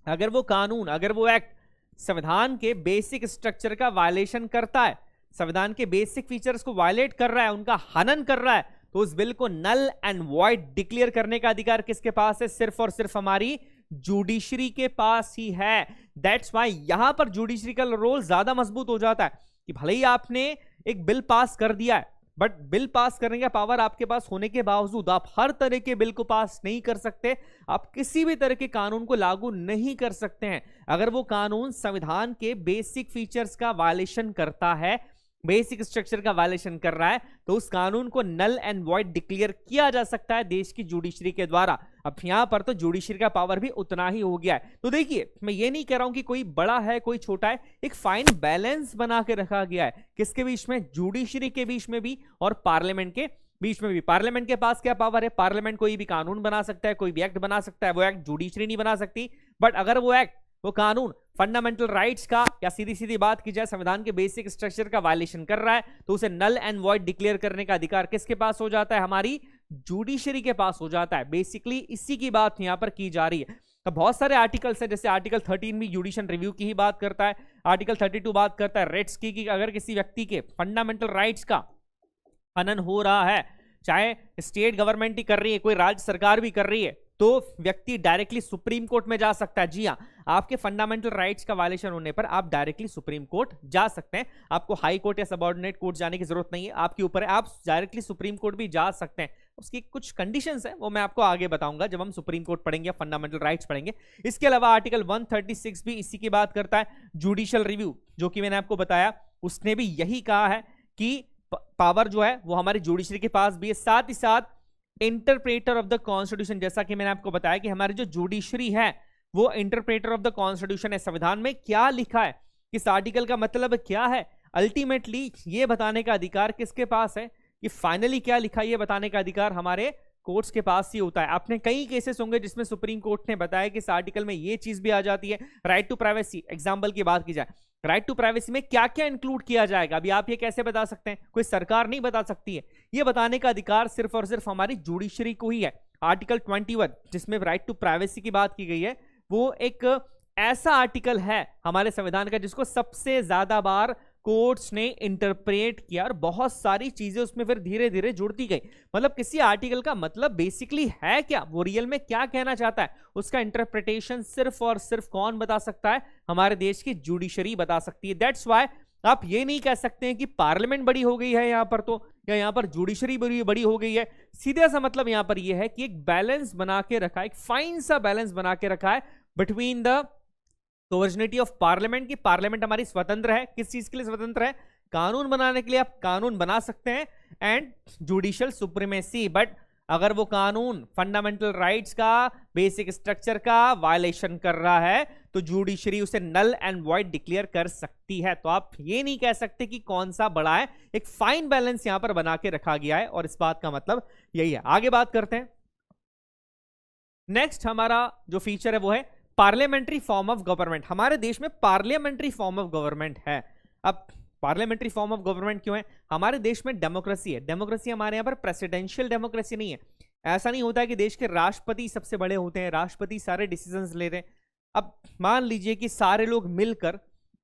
अगर वो कानून, अगर वो एक्ट संविधान के बेसिक स्ट्रक्चर का वायलेशन करता है, संविधान के बेसिक फीचर्स को वायलेट कर रहा है, उनका हनन कर रहा है, तो उस बिल को नल एंड वॉइड डिक्लेयर करने का अधिकार किसके पास है, सिर्फ और सिर्फ हमारी जुडिशरी के पास ही है। दैट्स व्हाई यहां पर जुडिशरी का रोल ज्यादा मजबूत हो जाता है कि भले ही आपने एक बिल पास कर दिया है, बट बिल पास करने का पावर आपके पास होने के बावजूद आप हर तरह के बिल को पास नहीं कर सकते, आप किसी भी तरह के कानून को लागू नहीं कर सकते हैं अगर वो कानून संविधान के बेसिक फीचर्स का वायलेशन करता है, बेसिक स्ट्रक्चर का वायलेशन कर रहा है, तो उस कानून को नल एंड वॉइड डिक्लेयर किया जा सकता है देश की जुडिशरी के द्वारा। अब यहां पर तो जुडिशरी का पावर भी उतना ही हो गया है। तो देखिए मैं ये नहीं कह रहा हूं कि कोई बड़ा है कोई छोटा है, एक फाइन बैलेंस बना के रखा गया है किसके बीच में, जुडिशरी के बीच में भी और पार्लियामेंट के बीच में भी। पार्लियामेंट के पास क्या पावर है, पार्लियामेंट कोई भी कानून बना सकता है, कोई भी एक्ट बना सकता है, वो एक्ट जुडिशरी नहीं बना सकती। बट अगर वो एक्ट, वो कानून फंडामेंटल राइट्स का या सीधी सीधी बात की जाए संविधान के बेसिक स्ट्रक्चर का वायलेशन कर रहा है, तो उसे नल एंड वॉइड डिक्लेयर करने का अधिकार किसके पास हो जाता है, हमारी जुडिशरी के पास हो जाता है। बेसिकली इसी की बात यहां पर की जा रही है। तो बहुत सारे आर्टिकल्स है, जैसे आर्टिकल 13 भी जुडिशियल रिव्यू की ही बात करता है, आर्टिकल 32 बात करता है रेट्स की, कि अगर किसी व्यक्ति के फंडामेंटल राइट्स का हनन हो रहा है, चाहे स्टेट गवर्नमेंट ही कर रही है, कोई राज्य सरकार भी कर रही है, तो व्यक्ति डायरेक्टली सुप्रीम कोर्ट में जा सकता है। जी हाँ, आपके फंडामेंटल राइट्स का वायलेशन होने पर आप डायरेक्टली सुप्रीम कोर्ट जा सकते हैं, आपको हाई कोर्ट या सबऑर्डिनेट कोर्ट जाने की जरूरत नहीं है, आपके ऊपर है, आप डायरेक्टली सुप्रीम कोर्ट भी जा सकते हैं। उसकी कुछ कंडीशंस है, वो मैं आपको आगे बताऊंगा जब हम सुप्रीम कोर्ट पढ़ेंगे, फंडामेंटल राइट्स पढ़ेंगे। इसके अलावा आर्टिकल 136 भी इसी की बात करता है। जुडिशियल रिव्यू, जो कि मैंने आपको बताया, उसने भी यही कहा है कि पावर जो है वो हमारी जुडिशरी के पास भी है। साथ ही साथ इंटरप्रेटर ऑफ द कॉन्स्टिट्यूशन, जैसा कि मैंने आपको बताया कि हमारी जो जुडिशरी है वो इंटरप्रेटर ऑफ द कॉन्स्टिट्यूशन है। संविधान में क्या लिखा है, इस आर्टिकल का मतलब क्या है, अल्टीमेटली ये बताने का अधिकार किसके पास है, कि फाइनली क्या लिखा है ये बताने का अधिकार हमारे कोर्ट्स के पास ही होता है। आपने कई केसेस होंगे जिसमें सुप्रीम कोर्ट ने बताया कि इस आर्टिकल में ये चीज भी आ जाती है। राइट टू प्राइवेसी, एग्जांपल की बात की जाए, राइट टू प्राइवेसी में क्या क्या इंक्लूड किया जाएगा, अभी आप ये कैसे बता सकते हैं, कोई सरकार नहीं बता सकती है। ये बताने का अधिकार सिर्फ और सिर्फ हमारी जुडिशरी को ही है। आर्टिकल 21 जिसमें राइट टू प्राइवेसी की बात की गई है, वो एक ऐसा आर्टिकल है हमारे संविधान का जिसको सबसे ज्यादा बार कोर्ट्स ने इंटरप्रेट किया और बहुत सारी चीजें उसमें फिर धीरे धीरे जुड़ती गई। मतलब किसी आर्टिकल का मतलब बेसिकली है क्या, वो रियल में क्या कहना चाहता है, उसका इंटरप्रिटेशन सिर्फ और सिर्फ कौन बता सकता है, हमारे देश की जुडिशरी बता सकती है। दैट्स व्हाई आप ये नहीं कह सकते हैं कि पार्लियामेंट बड़ी हो गई है यहां पर, तो या यहां पर जुडिशरी बड़ी हो गई है। सीधा सा मतलब यहां पर यह है कि एक बैलेंस बना के रखा है, एक फाइन सा बैलेंस बना के रखा है between the sovereignty of parliament, की पार्लियामेंट हमारी स्वतंत्र है, किस चीज के लिए स्वतंत्र है, कानून बनाने के लिए आप कानून बना सकते हैं, एंड जुडिशियल सुप्रीमेसी। बट अगर वो कानून फंडामेंटल राइट्स का, बेसिक स्ट्रक्चर का वायलेशन कर रहा है तो जुडिशरी उसे नल एंड वॉइड डिक्लेयर कर सकती है। तो आप ये नहीं कह सकते कि कौन सा बड़ा है, एक फाइन बैलेंस यहां पर बना के रखा गया है और इस बात का मतलब यही है। आगे बात करते हैं। नेक्स्ट हमारा जो फीचर है वो है पार्लियामेंट्री फॉर्म ऑफ गवर्नमेंट। हमारे देश में पार्लियामेंट्री फॉर्म ऑफ गवर्नमेंट है। अब पार्लियामेंट्री फॉर्म ऑफ गवर्नमेंट क्यों है, हमारे देश में डेमोक्रेसी है। डेमोक्रेसी हमारे यहाँ पर प्रेसिडेंशियल डेमोक्रेसी नहीं है। ऐसा नहीं होता है कि देश के राष्ट्रपति सबसे बड़े होते हैं, राष्ट्रपति सारे डिसीजंस ले रहे हैं। अब मान लीजिए कि सारे लोग मिलकर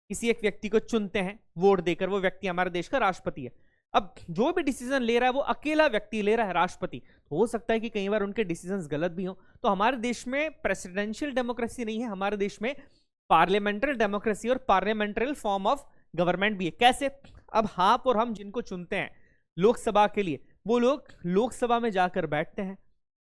किसी एक व्यक्ति को चुनते हैं, वोट देकर, वो व्यक्ति हमारे देश का राष्ट्रपति है। अब जो भी डिसीजन ले रहा है वो अकेला व्यक्ति ले रहा है, राष्ट्रपति। तो हो सकता है कि कई बार उनके डिसीजंस गलत भी हो। तो हमारे देश में प्रेसिडेंशियल डेमोक्रेसी नहीं है, हमारे देश में पार्लियामेंट्री डेमोक्रेसी और पार्लियामेंट्री फॉर्म ऑफ गवर्नमेंट भी है। कैसे, अब आप और हम जिनको चुनते हैं लोकसभा के लिए, वो लोग लोकसभा में जाकर बैठते हैं,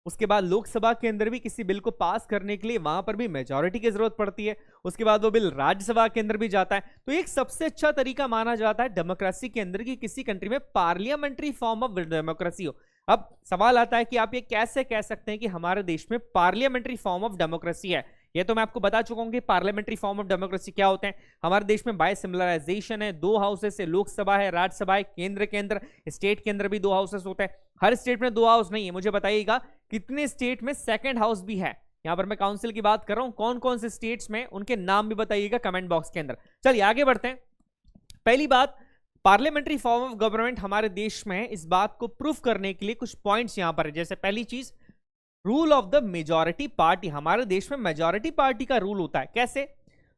उसके बाद लोकसभा के अंदर भी किसी बिल को पास करने के लिए वहां पर भी मेजॉरिटी की जरूरत पड़ती है, उसके बाद वो बिल राज्यसभा के अंदर भी जाता है। तो एक सबसे अच्छा तरीका माना जाता है डेमोक्रेसी के अंदर कि किसी कंट्री में पार्लियामेंट्री फॉर्म ऑफ डेमोक्रेसी हो। अब सवाल आता है कि आप ये कैसे कह सकते हैं कि हमारे देश में पार्लियामेंट्री फॉर्म ऑफ डेमोक्रेसी है। ये तो मैं आपको बता चुका हूं कि पार्लियामेंट्री फॉर्म ऑफ डेमोक्रेसी क्या होते हैं। हमारे देश में बायसिमिलराइजेशन है, 2 हाउसेस है, लोकसभा है, राज्यसभा है, केंद्र के अंदर, स्टेट के अंदर भी 2 हाउसेस होते हैं। हर स्टेट में 2 हाउस नहीं है। मुझे बताइएगा कितने स्टेट में सेकंड हाउस भी है। यहां पर मैं काउंसिल की बात कर रहा हूं, कौन कौन से स्टेट्स में, उनके नाम भी बताइएगा कमेंट बॉक्स के अंदर। चलिए आगे बढ़ते हैं। पहली बात, पार्लियामेंट्री फॉर्म ऑफ गवर्नमेंट हमारे देश में है। इस बात को प्रूफ करने के लिए कुछ पॉइंट्स यहां पर है। जैसे पहली चीज, rule of the majority party. हमारे देश में मेजॉरिटी पार्टी का रूल होता है। कैसे,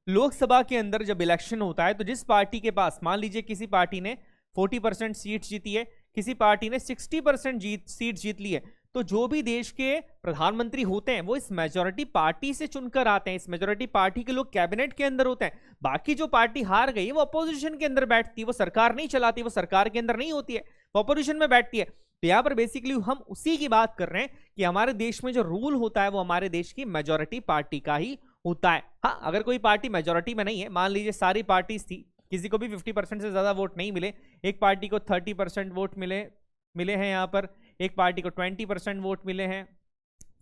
लोकसभा के अंदर जब इलेक्शन होता है तो जिस पार्टी के पास, मान लीजिए किसी पार्टी ने 40% सीट जीती है, किसी पार्टी ने 60% सीट जीत ली है, तो जो भी देश के प्रधानमंत्री होते हैं वो इस मेजॉरिटी पार्टी से चुनकर आते हैं। इस मेजॉरिटी पार्टी के लोग कैबिनेट के अंदर होते हैं। बाकी जो पार्टी हार गई वो अपोजिशन के अंदर बैठती है, वो सरकार नहीं चलाती, वो सरकार के अंदर नहीं होती है, वो अपोजिशन में बैठती है। तो यहां पर बेसिकली हम उसी की बात कर रहे हैं कि हमारे देश में जो रूल होता है वो हमारे देश की मेजॉरिटी पार्टी का ही होता है। हाँ, अगर कोई पार्टी मेजॉरिटी में नहीं है, मान लीजिए सारी पार्टीज थी, किसी को भी 50% से ज्यादा वोट नहीं मिले, एक पार्टी को 30% वोट मिले हैं यहाँ पर, एक पार्टी को 20% वोट मिले हैं,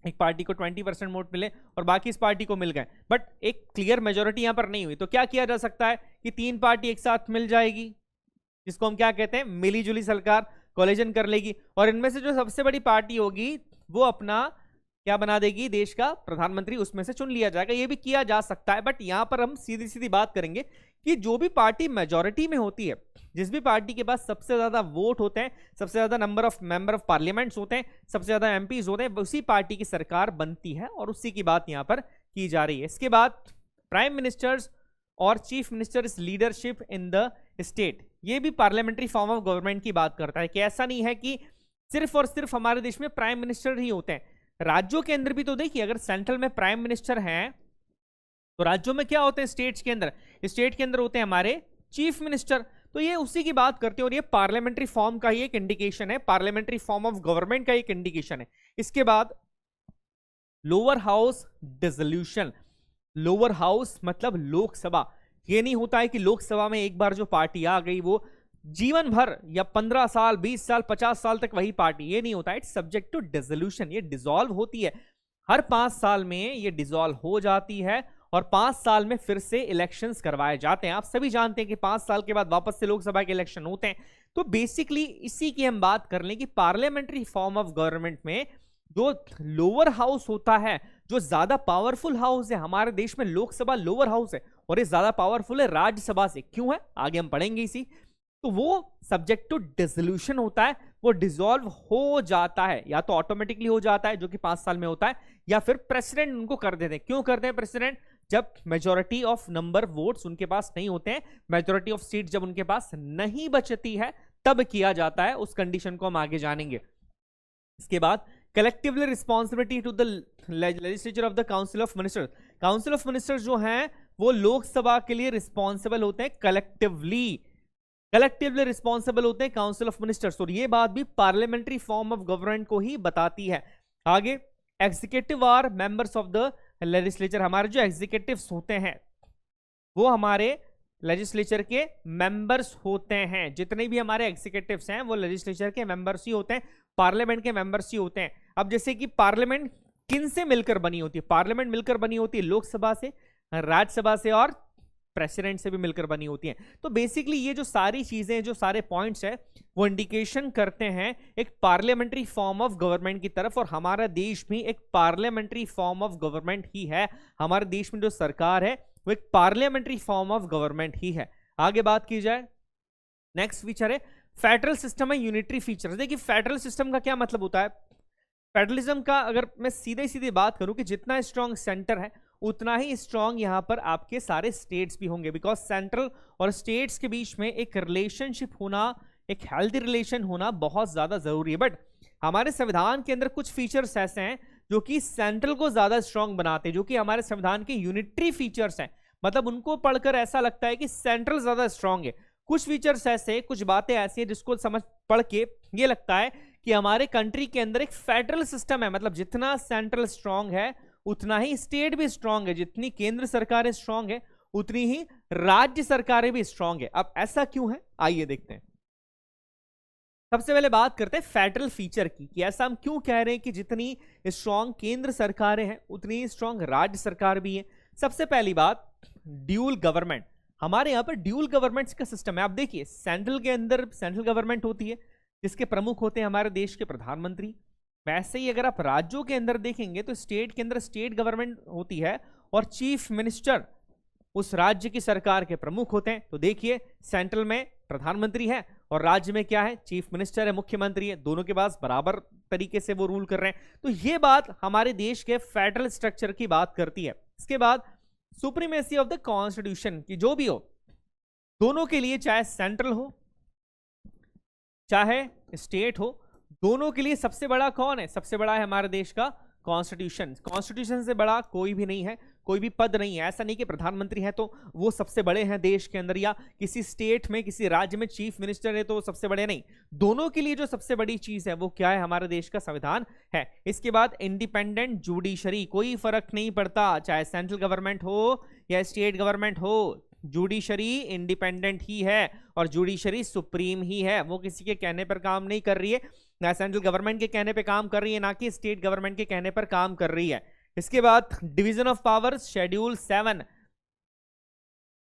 एक पार्टी को 20% वोट मिले और बाकी इस पार्टी को मिल गए, बट एक क्लियर मेजॉरिटी यहां पर नहीं हुई, तो क्या किया जा सकता है कि 3 पार्टी एक साथ मिल जाएगी, जिसको हम क्या कहते हैं, मिली जुली सरकार, कोलिजन कर लेगी, और इनमें से जो सबसे बड़ी पार्टी होगी वो अपना क्या बना देगी, देश का प्रधानमंत्री उसमें से चुन लिया जाएगा। ये भी किया जा सकता है, बट यहां पर हम सीधी सीधी बात करेंगे कि जो भी पार्टी मेजॉरिटी में होती है, जिस भी पार्टी के पास सबसे ज्यादा वोट होते हैं, सबसे ज्यादा number of member of parliaments होते हैं, सबसे ज्यादा एमपीज होते हैं, उसी पार्टी की सरकार बनती है और उसी की बात यहां पर की जा रही है। इसके बाद प्राइम मिनिस्टर्स और chief ministers leadership in the state, ये भी पार्लियामेंट्री फॉर्म ऑफ गवर्नमेंट की बात करता है कि ऐसा नहीं है कि सिर्फ और सिर्फ हमारे देश में प्राइम मिनिस्टर ही होते हैं, राज्यों के अंदर भी तो देखिए, अगर सेंट्रल में प्राइम मिनिस्टर हैं तो राज्यों में क्या होते हैं, स्टेट्स के अंदर होते हैं हमारे चीफ मिनिस्टर। तो तो ये उसी की बात करते हैं और ये पार्लियामेंट्री फॉर्म का ही एक इंडिकेशन है, पार्लियामेंट्री फॉर्म ऑफ गवर्नमेंट का एक इंडिकेशन है। इसके बाद lower house dissolution. Lower house मतलब लोकसभा। ये नहीं होता है कि लोकसभा में एक बार जो पार्टी आ गई वो जीवन भर या 15 साल 20 साल 50 साल तक वही पार्टी, ये नहीं होता। इट्स सब्जेक्ट टू डिसोल्यूशन, ये डिसॉल्व होती है हर 5 साल में, ये डिसॉल्व हो जाती है और 5 साल में फिर से इलेक्शंस करवाए जाते हैं। आप सभी जानते हैं कि 5 साल के बाद वापस से लोकसभा के इलेक्शन होते हैं। तो बेसिकली इसी की हम बात कर लें कि पार्लियामेंट्री फॉर्म ऑफ गवर्नमेंट में जो लोअर हाउस होता है, जो ज्यादा पावरफुल हाउस है, हमारे देश में लोकसभा लोअर हाउस है और ये ज्यादा पावरफुल है राज्यसभा से। क्यों है आगे हम पढ़ेंगे इसी। तो वो सब्जेक्ट टू डिसोल्यूशन होता है, वो डिसॉल्व हो जाता है, या तो ऑटोमेटिकली हो जाता है जो कि 5 साल में होता है, या फिर प्रेसिडेंट उनको कर देते हैं। क्यों करते हैं प्रेसिडेंट? जब मेजॉरिटी ऑफ नंबर वोट्स उनके पास नहीं होते हैं, मेजॉरिटी ऑफ सीट जब उनके पास नहीं बचती है तब किया जाता है। उस कंडीशन को हम आगे जानेंगे। इसके बाद collectively responsibility to the legislature of the council of ministers. Council of ministers जो हैं वो लोकसभा के लिए रिस्पॉन्सिबल होते हैं, कलेक्टिवली रिस्पॉन्सिबल होते हैं काउंसिल ऑफ मिनिस्टर्स। और ये बात भी पार्लियामेंट्री फॉर्म ऑफ गवर्नमेंट को ही बताती है। आगे executive are members of the legislature. हमारे जो एग्जीक्यूटिव्स होते हैं वो हमारे लेजिस्लेचर के मेंबर्स होते हैं। जितने भी हमारे एग्जीक्यूटिव्स हैं वो लेजिस्लेचर के मेंबर्स ही होते हैं, पार्लियामेंट के मेंबर्स ही होते हैं। अब जैसे कि पार्लियामेंट किन से मिलकर बनी होती है? पार्लियामेंट मिलकर बनी होती है लोकसभा से, राज्यसभा से और प्रेसिडेंट से भी मिलकर बनी होती हैं। तो बेसिकली ये जो सारी चीजें, जो सारे पॉइंट्स है वो इंडिकेशन करते हैं एक पार्लियामेंट्री फॉर्म ऑफ गवर्नमेंट की तरफ। और हमारा देश भी एक पार्लियामेंट्री फॉर्म ऑफ गवर्नमेंट ही है। हमारे देश में जो सरकार है वो एक पार्लियामेंट्री फॉर्म ऑफ गवर्नमेंट ही है। आगे बात की जाए, नेक्स्ट फीचर है फेडरल सिस्टम है यूनिटरी फीचर। देखिए फेडरल सिस्टम का क्या मतलब होता है? फेडरलिज्म का अगर मैं सीधे सीधे बात करूं कि जितना स्ट्रॉन्ग सेंटर है उतना ही स्ट्रॉन्ग यहां पर आपके सारे स्टेट्स भी होंगे, बिकॉज सेंट्रल और स्टेट्स के बीच में एक रिलेशनशिप होना, एक हेल्दी रिलेशन होना बहुत ज्यादा जरूरी है। बट हमारे संविधान के अंदर कुछ फीचर्स ऐसे हैं जो कि सेंट्रल को ज्यादा स्ट्रॉन्ग बनाते हैं, जो कि हमारे संविधान के यूनिटरी फीचर्स हैं। मतलब उनको पढ़कर ऐसा लगता है कि सेंट्रल ज्यादा स्ट्रॉन्ग है। कुछ फीचर्स ऐसे, कुछ बातें ऐसी हैं जिसको समझ पढ़ के ये लगता है कि हमारे कंट्री के अंदर एक फेडरल सिस्टम है। मतलब जितना सेंट्रल स्ट्रॉन्ग है उतना ही स्टेट भी स्ट्रॉन्ग है, जितनी केंद्र सरकारें स्ट्रॉन्ग है उतनी ही राज्य सरकारें भी स्ट्रॉन्ग है। अब ऐसा क्यों है आइए देखते हैं। सबसे पहले बात करते हैं फेडरल फीचर की, कि ऐसा हम क्यों कह रहे हैं कि जितनी स्ट्रॉन्ग केंद्र सरकारें हैं उतनी स्ट्रॉन्ग राज्य सरकार भी है। सबसे पहली बात, ड्यूल गवर्नमेंट। हमारे यहाँ पर ड्यूल गवर्नमेंट्स का सिस्टम है। आप देखिए सेंट्रल के अंदर सेंट्रल गवर्नमेंट होती है जिसके प्रमुख होते हैं हमारे देश के प्रधानमंत्री। वैसे ही अगर आप राज्यों के अंदर देखेंगे तो स्टेट के अंदर स्टेट गवर्नमेंट होती है और चीफ मिनिस्टर उस राज्य की सरकार के प्रमुख होते हैं। तो देखिए सेंट्रल में प्रधानमंत्री है और राज्य में क्या है? चीफ मिनिस्टर है, मुख्यमंत्री है। दोनों के पास बराबर तरीके से वो रूल कर रहे हैं। तो ये बात हमारे देश के फेडरल स्ट्रक्चर की बात करती है। इसके बाद सुप्रीमेसी ऑफ द कॉन्स्टिट्यूशन की जो भी हो, दोनों के लिए चाहे सेंट्रल हो चाहे स्टेट हो, दोनों के लिए सबसे बड़ा कौन है? सबसे बड़ा है हमारे देश का कॉन्स्टिट्यूशन। कॉन्स्टिट्यूशन से बड़ा कोई भी नहीं है, कोई भी पद नहीं है। ऐसा नहीं कि प्रधानमंत्री है तो वो सबसे बड़े हैं देश के अंदर, या किसी स्टेट में किसी राज्य में चीफ मिनिस्टर है तो वो सबसे बड़े नहीं। दोनों के लिए जो सबसे बड़ी चीज है वो क्या है? हमारे देश का संविधान है। इसके बाद इंडिपेंडेंट जुडिशरी। कोई फर्क नहीं पड़ता चाहे सेंट्रल गवर्नमेंट हो या स्टेट गवर्नमेंट हो, जुडिशरी इंडिपेंडेंट ही है और जुडिशरी सुप्रीम ही है। वो किसी के कहने पर काम नहीं कर रही है, ना सेंट्रल गवर्नमेंट के कहने पे काम कर रही है, ना कि स्टेट गवर्नमेंट के कहने पर काम कर रही है। इसके बाद division of power, schedule 7।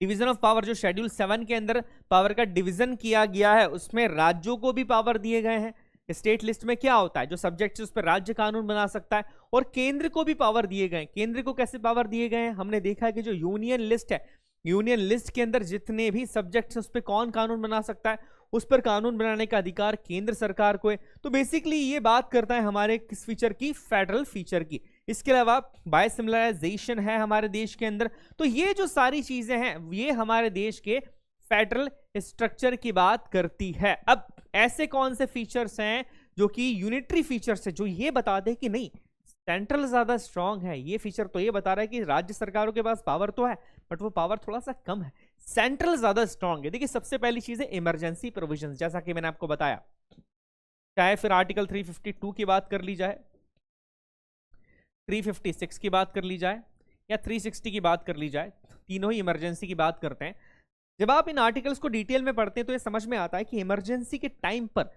Division of power जो शेड्यूल 7 के अंदर पावर का डिवीजन किया गया है उसमें राज्यों को भी पावर दिए गए हैं। स्टेट लिस्ट में क्या होता है? जो सब्जेक्ट उस पर राज्य कानून बना सकता है, और केंद्र को भी पावर दिए गए। केंद्र को कैसे पावर दिए गए हैं? हमने देखा है कि जो यूनियन लिस्ट है, यूनियन लिस्ट के अंदर जितने भी सब्जेक्ट्स उस पर कौन कानून बना सकता है? उस पर कानून बनाने का अधिकार केंद्र सरकार को है। तो बेसिकली ये बात करता है हमारे किस फीचर की? फेडरल फीचर की। इसके अलावा बायसिमिलराइजेशन है हमारे देश के अंदर। तो ये जो सारी चीजें हैं ये हमारे देश के फेडरल स्ट्रक्चर की बात करती है। अब ऐसे कौन से फीचर्स हैं जो कि यूनिटरी फीचर्स है, जो ये बता दे कि नहीं सेंट्रल ज्यादा स्ट्रांग है? ये फीचर तो ये बता रहा है कि राज्य सरकारों के पास पावर तो है बट वो पावर थोड़ा सा कम है। सेंट्रल ज्यादा स्ट्रांग है। देखिए सबसे पहली चीज है इमरजेंसी प्रोविजन, जैसा कि मैंने आपको बताया, चाहे फिर आर्टिकल 352 की बात कर ली जाए, 356 की बात कर ली जाए या 360 की बात कर ली जाए, तीनों ही इमरजेंसी की बात करते हैं। जब आप इन आर्टिकल्स को डिटेल में पढ़ते हैं तो ये समझ में आता है कि इमरजेंसी के टाइम पर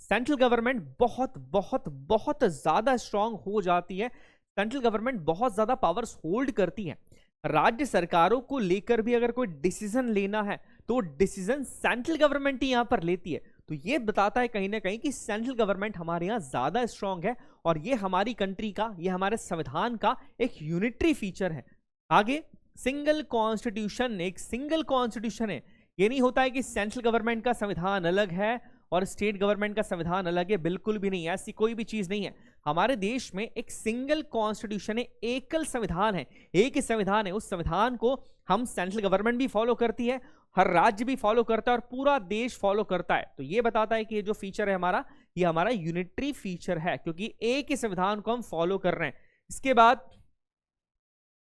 सेंट्रल गवर्नमेंट बहुत बहुत बहुत ज्यादा स्ट्रांग हो जाती है। सेंट्रल गवर्नमेंट बहुत ज्यादा पावर्स होल्ड करती है। राज्य सरकारों को लेकर भी अगर कोई डिसीजन लेना है तो डिसीजन सेंट्रल गवर्नमेंट ही यहां पर लेती है। तो ये बताता है कहीं ना कहीं कि सेंट्रल गवर्नमेंट हमारे यहां ज्यादा स्ट्रांग है और ये हमारी कंट्री का, ये हमारे संविधान का एक यूनिटरी फीचर है। आगे सिंगल कॉन्स्टिट्यूशन, एक सिंगल कॉन्स्टिट्यूशन है। ये नहीं होता है कि सेंट्रल गवर्नमेंट का संविधान अलग है और स्टेट गवर्नमेंट का संविधान अलग है, बिल्कुल भी नहीं, ऐसी कोई भी चीज नहीं है। हमारे देश में एक सिंगल कॉन्स्टिट्यूशन है, एकल संविधान है, एक ही संविधान है। उस संविधान को हम सेंट्रल गवर्नमेंट भी फॉलो करती है, हर राज्य भी फॉलो करता है और पूरा देश फॉलो करता है। तो ये बताता है कि ये जो फीचर है हमारा, ये हमारा यूनिटरी फीचर है, क्योंकि एक ही संविधान को हम फॉलो कर रहे हैं। इसके बाद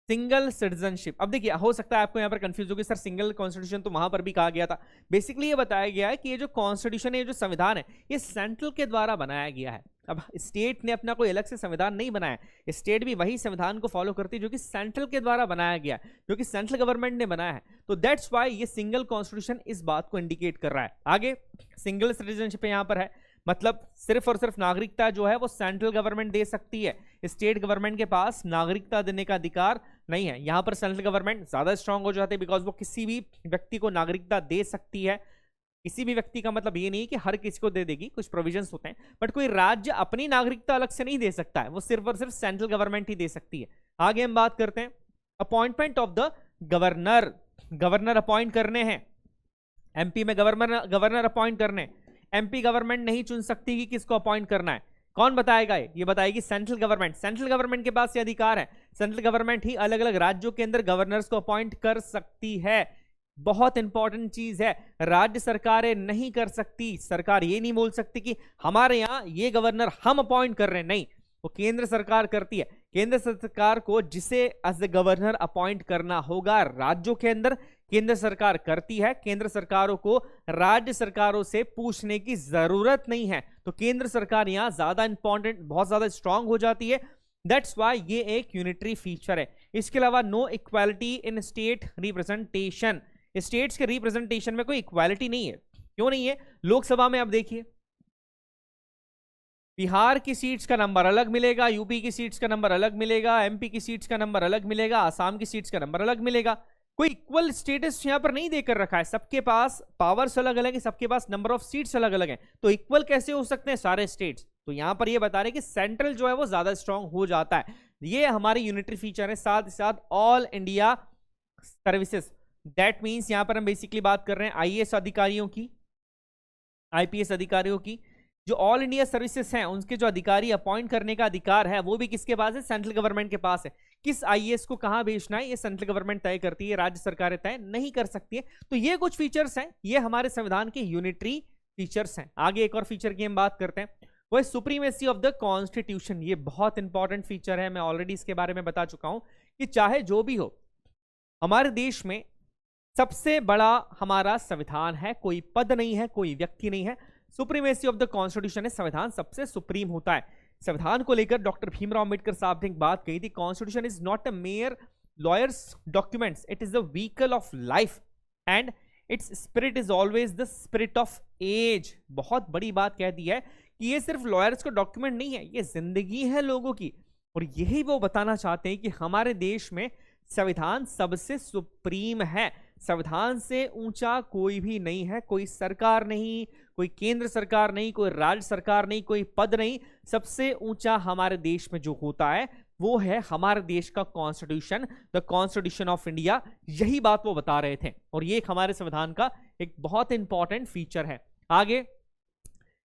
सिंगल सिटीजनशिप। अब देखिए हो सकता है आपको यहाँ पर कंफ्यूज हो कि सर सिंगल कॉन्स्टिट्यूशन तो वहां पर भी कहा गया था। बेसिकली ये बताया गया है कि ये जो कॉन्स्टिट्यूशन है, ये जो संविधान है, ये सेंट्रल के द्वारा बनाया गया है। अब स्टेट ने अपना कोई अलग से संविधान नहीं बनाया, स्टेट भी वही संविधान को फॉलो करती है जो कि सेंट्रल के द्वारा बनाया गया है, जो कि सेंट्रल गवर्नमेंट ने बनाया है। तो दैट्स वाई ये सिंगल कॉन्स्टिट्यूशन इस बात को इंडिकेट कर रहा है। आगे सिंगल सिटीजनशिप यहाँ पर है, मतलब सिर्फ और सिर्फ नागरिकता जो है वो सेंट्रल गवर्नमेंट दे सकती है, स्टेट गवर्नमेंट के पास नागरिकता देने का अधिकार नहीं है। यहां पर सेंट्रल गवर्नमेंट ज्यादा स्ट्रांग हो जाते हैं बिकॉज वो किसी भी व्यक्ति को नागरिकता दे सकती है। किसी भी व्यक्ति का मतलब ये नहीं कि हर किसी को दे देगी, कुछ प्रोविजंस होते हैं, बट कोई राज्य अपनी नागरिकता अलग से नहीं दे सकता है, वो सिर्फ और सिर्फ सेंट्रल गवर्नमेंट ही दे सकती है। आगे हम बात करते हैं appointment of the governor. Governor appoint करने हैं, एमपी में गवर्नर अपॉइंट करने, एमपी गवर्नमेंट नहीं चुन सकती कि किसको अपॉइंट करना है। कौन बताएगा? ये बताएगी सेंट्रल गवर्नमेंट। सेंट्रल गवर्नमेंट के पास ये अधिकार है, सेंट्रल गवर्नमेंट ही अलग अलग राज्यों के अंदर गवर्नर्स को अपॉइंट कर सकती है। बहुत इंपॉर्टेंट चीज है, राज्य सरकारें नहीं कर सकती। सरकार ये नहीं बोल सकती कि हमारे यहां ये गवर्नर हम अपॉइंट कर रहे हैं, नहीं, वो केंद्र सरकार करती है। केंद्र सरकार को जिसे एज ए गवर्नर अपॉइंट करना होगा राज्यों के अंदर, केंद्र सरकार करती है। केंद्र सरकारों को राज्य सरकारों से पूछने की जरूरत नहीं है, तो केंद्र सरकार यहां ज्यादा इंपॉर्टेंट, बहुत ज्यादा स्ट्रांग हो जाती है। दैट्स वाई ये एक यूनिटरी फीचर है। इसके अलावा no equality in state representation. States के रिप्रेजेंटेशन में कोई इक्वालिटी नहीं है। क्यों नहीं है? लोकसभा में अब देखिए, बिहार की सीट्स का नंबर अलग मिलेगा, यूपी की सीट्स का नंबर अलग मिलेगा, एमपी की सीट्स का नंबर अलग मिलेगा, आसाम की सीट्स का नंबर अलग मिलेगा। कोई इक्वल स्टेटस यहां पर नहीं देकर रखा है, सबके पास पावर्स अलग अलग है, सबके पास नंबर ऑफ सीट्स अलग अलग है, तो इक्वल कैसे हो सकते हैं सारे स्टेट्स? तो यहां पर ये बता रहे कि सेंट्रल जो है वो ज्यादा स्ट्रांग हो जाता है। ये हमारी यूनिटरी फीचर है। साथ ही साथ all India services, that means यहां पर हम बेसिकली बात कर रहे हैं आईएएस अधिकारियों की, आईपीएस अधिकारियों की। जो ऑल इंडिया सर्विसेज हैं उनके जो अधिकारी अपॉइंट करने का अधिकार है वो भी किसके पास है? सेंट्रल गवर्नमेंट के पास है। किस आईएएस को कहां भेजना है ये सेंट्रल गवर्नमेंट तय करती है, राज्य सरकारें तय नहीं कर सकती है। तो ये कुछ फीचर्स हैं, ये हमारे संविधान के यूनिटरी फीचर्स हैं। आगे एक और फीचर की हम बात करते हैं, वो है सुप्रीमेसी ऑफ द कॉन्स्टिट्यूशन। ये बहुत इंपॉर्टेंट फीचर है, मैं ऑलरेडी इसके बारे में बता चुका हूं कि चाहे जो भी हो, हमारे देश में सबसे बड़ा हमारा संविधान है, कोई पद नहीं है, कोई व्यक्ति नहीं है। सुप्रीमेसी ऑफ द कॉन्स्टिट्यूशन है, संविधान सबसे सुप्रीम होता है। संविधान को लेकर डॉक्टर भीमराव अंबेडकर साहब ने एक बात कही थी, constitution is not a mere lawyers documents, it is the vehicle of life and its spirit is always the spirit of age. बहुत बड़ी बात कह दी है कि ये सिर्फ लॉयर्स का डॉक्यूमेंट नहीं है, ये जिंदगी है लोगों की। और यही वो बताना चाहते हैं कि हमारे देश में संविधान सबसे सुप्रीम है, संविधान से ऊंचा कोई भी नहीं है, कोई सरकार नहीं, कोई केंद्र सरकार नहीं, कोई राज्य सरकार नहीं, कोई पद नहीं। सबसे ऊंचा हमारे देश में जो होता है वो है हमारे देश का constitution, the constitution of India. यही बात वो बता रहे थे और ये एक हमारे संविधान का एक बहुत इंपॉर्टेंट फीचर है। आगे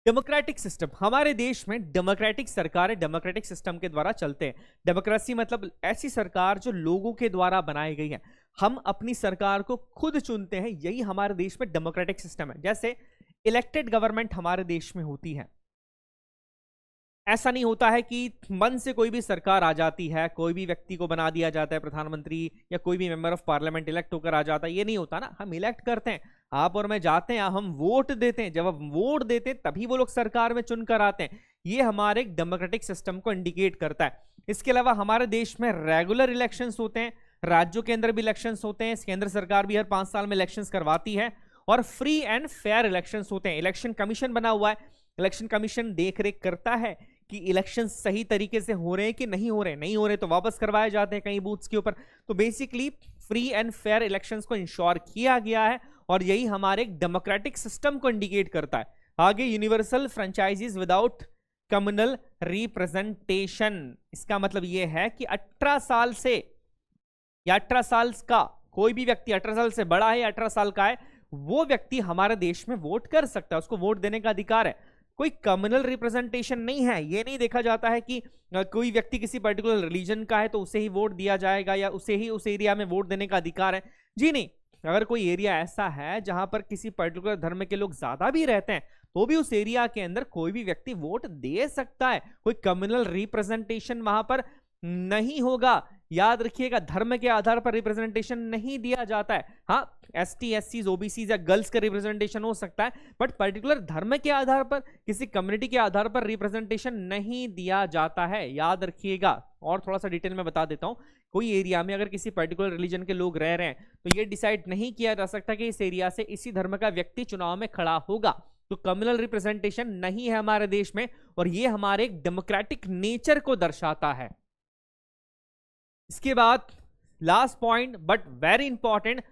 डेमोक्रेटिक सिस्टम, हमारे देश में डेमोक्रेटिक सरकार, डेमोक्रेटिक सिस्टम के द्वारा चलते हैं। डेमोक्रेसी मतलब ऐसी सरकार जो लोगों के द्वारा बनाई गई है, हम अपनी सरकार को खुद चुनते हैं, यही हमारे देश में डेमोक्रेटिक सिस्टम है। जैसे इलेक्टेड गवर्नमेंट हमारे देश में होती है, ऐसा नहीं होता है कि मन से कोई भी सरकार आ जाती है, कोई भी व्यक्ति को बना दिया जाता है प्रधानमंत्री, या कोई भी मेंबर ऑफ पार्लियामेंट इलेक्ट होकर आ जाता है। ये नहीं होता ना, हम इलेक्ट करते हैं, आप और मैं जाते हैं, हम वोट देते हैं, जब हम वोट देते हैं तभी वो लोग सरकार में चुनकर आते हैं। ये हमारे डेमोक्रेटिक सिस्टम को इंडिकेट करता है। इसके अलावा हमारे देश में रेगुलर इलेक्शंस होते हैं, राज्यों के अंदर भी इलेक्शंस होते हैं, केंद्र सरकार भी हर 5 साल में इलेक्शंस करवाती है, और फ्री एंड फेयर इलेक्शंस होते हैं। इलेक्शन कमीशन बना हुआ है, इलेक्शन कमीशन देख रेख करता है कि इलेक्शन सही तरीके से हो रहे हैं कि नहीं हो रहे, नहीं हो रहे तो वापस करवाए जाते हैं कई बूथ्स के ऊपर। तो basically free and fair elections को इंश्योर किया गया है, और यही हमारे डेमोक्रेटिक सिस्टम को इंडिकेट करता है। आगे, universal franchises without communal representation, इसका मतलब यह है कि 18 साल से या 18 साल का कोई भी व्यक्ति 18 साल से बड़ा है या 18 साल का है, वो व्यक्ति हमारे देश में वोट कर सकता है, उसको वोट देने का अधिकार है। कोई कम्युनल रिप्रेजेंटेशन नहीं है, ये नहीं देखा जाता है कि कोई व्यक्ति किसी पर्टिकुलर रिलीजन का है तो उसे ही वोट दिया जाएगा या उसे ही उस एरिया में वोट देने का अधिकार है। जी नहीं, अगर कोई एरिया ऐसा है जहां पर किसी पर्टिकुलर धर्म के लोग ज्यादा भी रहते हैं तो भी उस एरिया के अंदर कोई भी व्यक्ति वोट दे सकता है। कोई कम्युनल रिप्रेजेंटेशन वहां पर नहीं होगा। याद रखिएगा, धर्म के आधार पर रिप्रेजेंटेशन नहीं दिया जाता है। हाँ, एसटी, एससी, ओबीसी या गर्ल्स का रिप्रेजेंटेशन हो सकता है, बट पर्टिकुलर धर्म के आधार पर, किसी कम्युनिटी के आधार पर रिप्रेजेंटेशन नहीं दिया जाता है, याद रखिएगा। और थोड़ा सा डिटेल में बता देता हूं, कोई एरिया में अगर किसी पर्टिकुलर रिलीजन के लोग रह रहे हैं तो ये डिसाइड नहीं किया जा सकता कि इस एरिया से इसी धर्म का व्यक्ति चुनाव में खड़ा होगा। तो कम्युनल रिप्रेजेंटेशन नहीं है हमारे देश में, और ये हमारे डेमोक्रेटिक नेचर को दर्शाता है। इसके बाद last point but very important,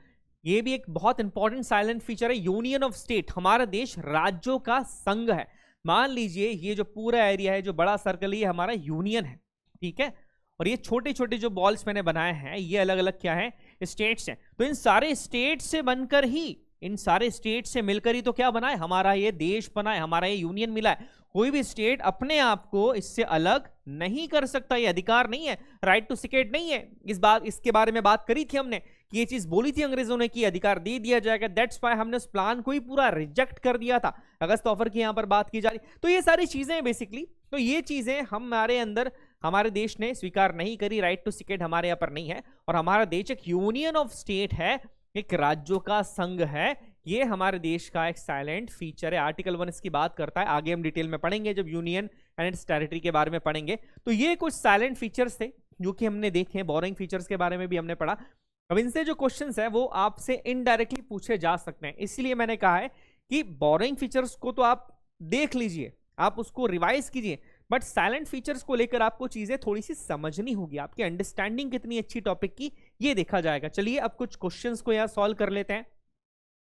ये भी एक बहुत इंपॉर्टेंट साइलेंट फीचर है, यूनियन ऑफ स्टेट। हमारा देश राज्यों का संघ है। मान लीजिए ये जो पूरा एरिया है, जो बड़ा सर्कल, ये हमारा यूनियन है, ठीक है, और ये छोटे छोटे जो बॉल्स मैंने बनाए हैं ये अलग अलग क्या है, स्टेट्स हैं। तो इन सारे स्टेट से बनकर ही, इन सारे स्टेट से मिलकर ही तो क्या बना है, हमारा ये देश बना है, हमारा ये यूनियन मिला है। कोई भी स्टेट अपने आप को इससे अलग नहीं कर सकता, ये अधिकार नहीं है, राइट टू सिकेट नहीं है। इसके बारे में बात करी थी हमने कि ये चीज बोली थी अंग्रेजों ने कि अधिकार दे दिया जाएगा। दैट्स व्हाई हमने उस प्लान को ही पूरा रिजेक्ट कर दिया था। अगस्त ऑफर की यहां पर बात की जा रही, तो ये सारी चीजें बेसिकली, तो ये चीजें हमारे अंदर, हमारे देश ने स्वीकार नहीं करी। राइट टू सिकेट हमारे यहां पर नहीं है, और हमारा देश एक यूनियन ऑफ स्टेट है, एक राज्यों का संघ है। ये हमारे देश का एक साइलेंट फीचर है। आर्टिकल 1 इसकी बात करता है, आगे हम डिटेल में पढ़ेंगे जब यूनियन एंड इट्स टेरिटरी के बारे में पढ़ेंगे। तो ये कुछ साइलेंट फीचर्स थे जो कि हमने देखे। बोरिंग फीचर्स के बारे में भी हमने पढ़ा। अब इनसे जो क्वेश्चंस है वो आपसे इनडायरेक्टली पूछे जा सकते हैं, इसलिए मैंने कहा है कि बोरिंग फीचर्स को तो आप देख लीजिए, आप उसको रिवाइज कीजिए, बट साइलेंट फीचर्स को लेकर आपको चीजें थोड़ी सी समझनी होगी। आपकी अंडरस्टैंडिंग कितनी अच्छी टॉपिक की, ये देखा जाएगा। चलिए अब कुछ क्वेश्चंस को यहाँ सॉल्व कर लेते हैं,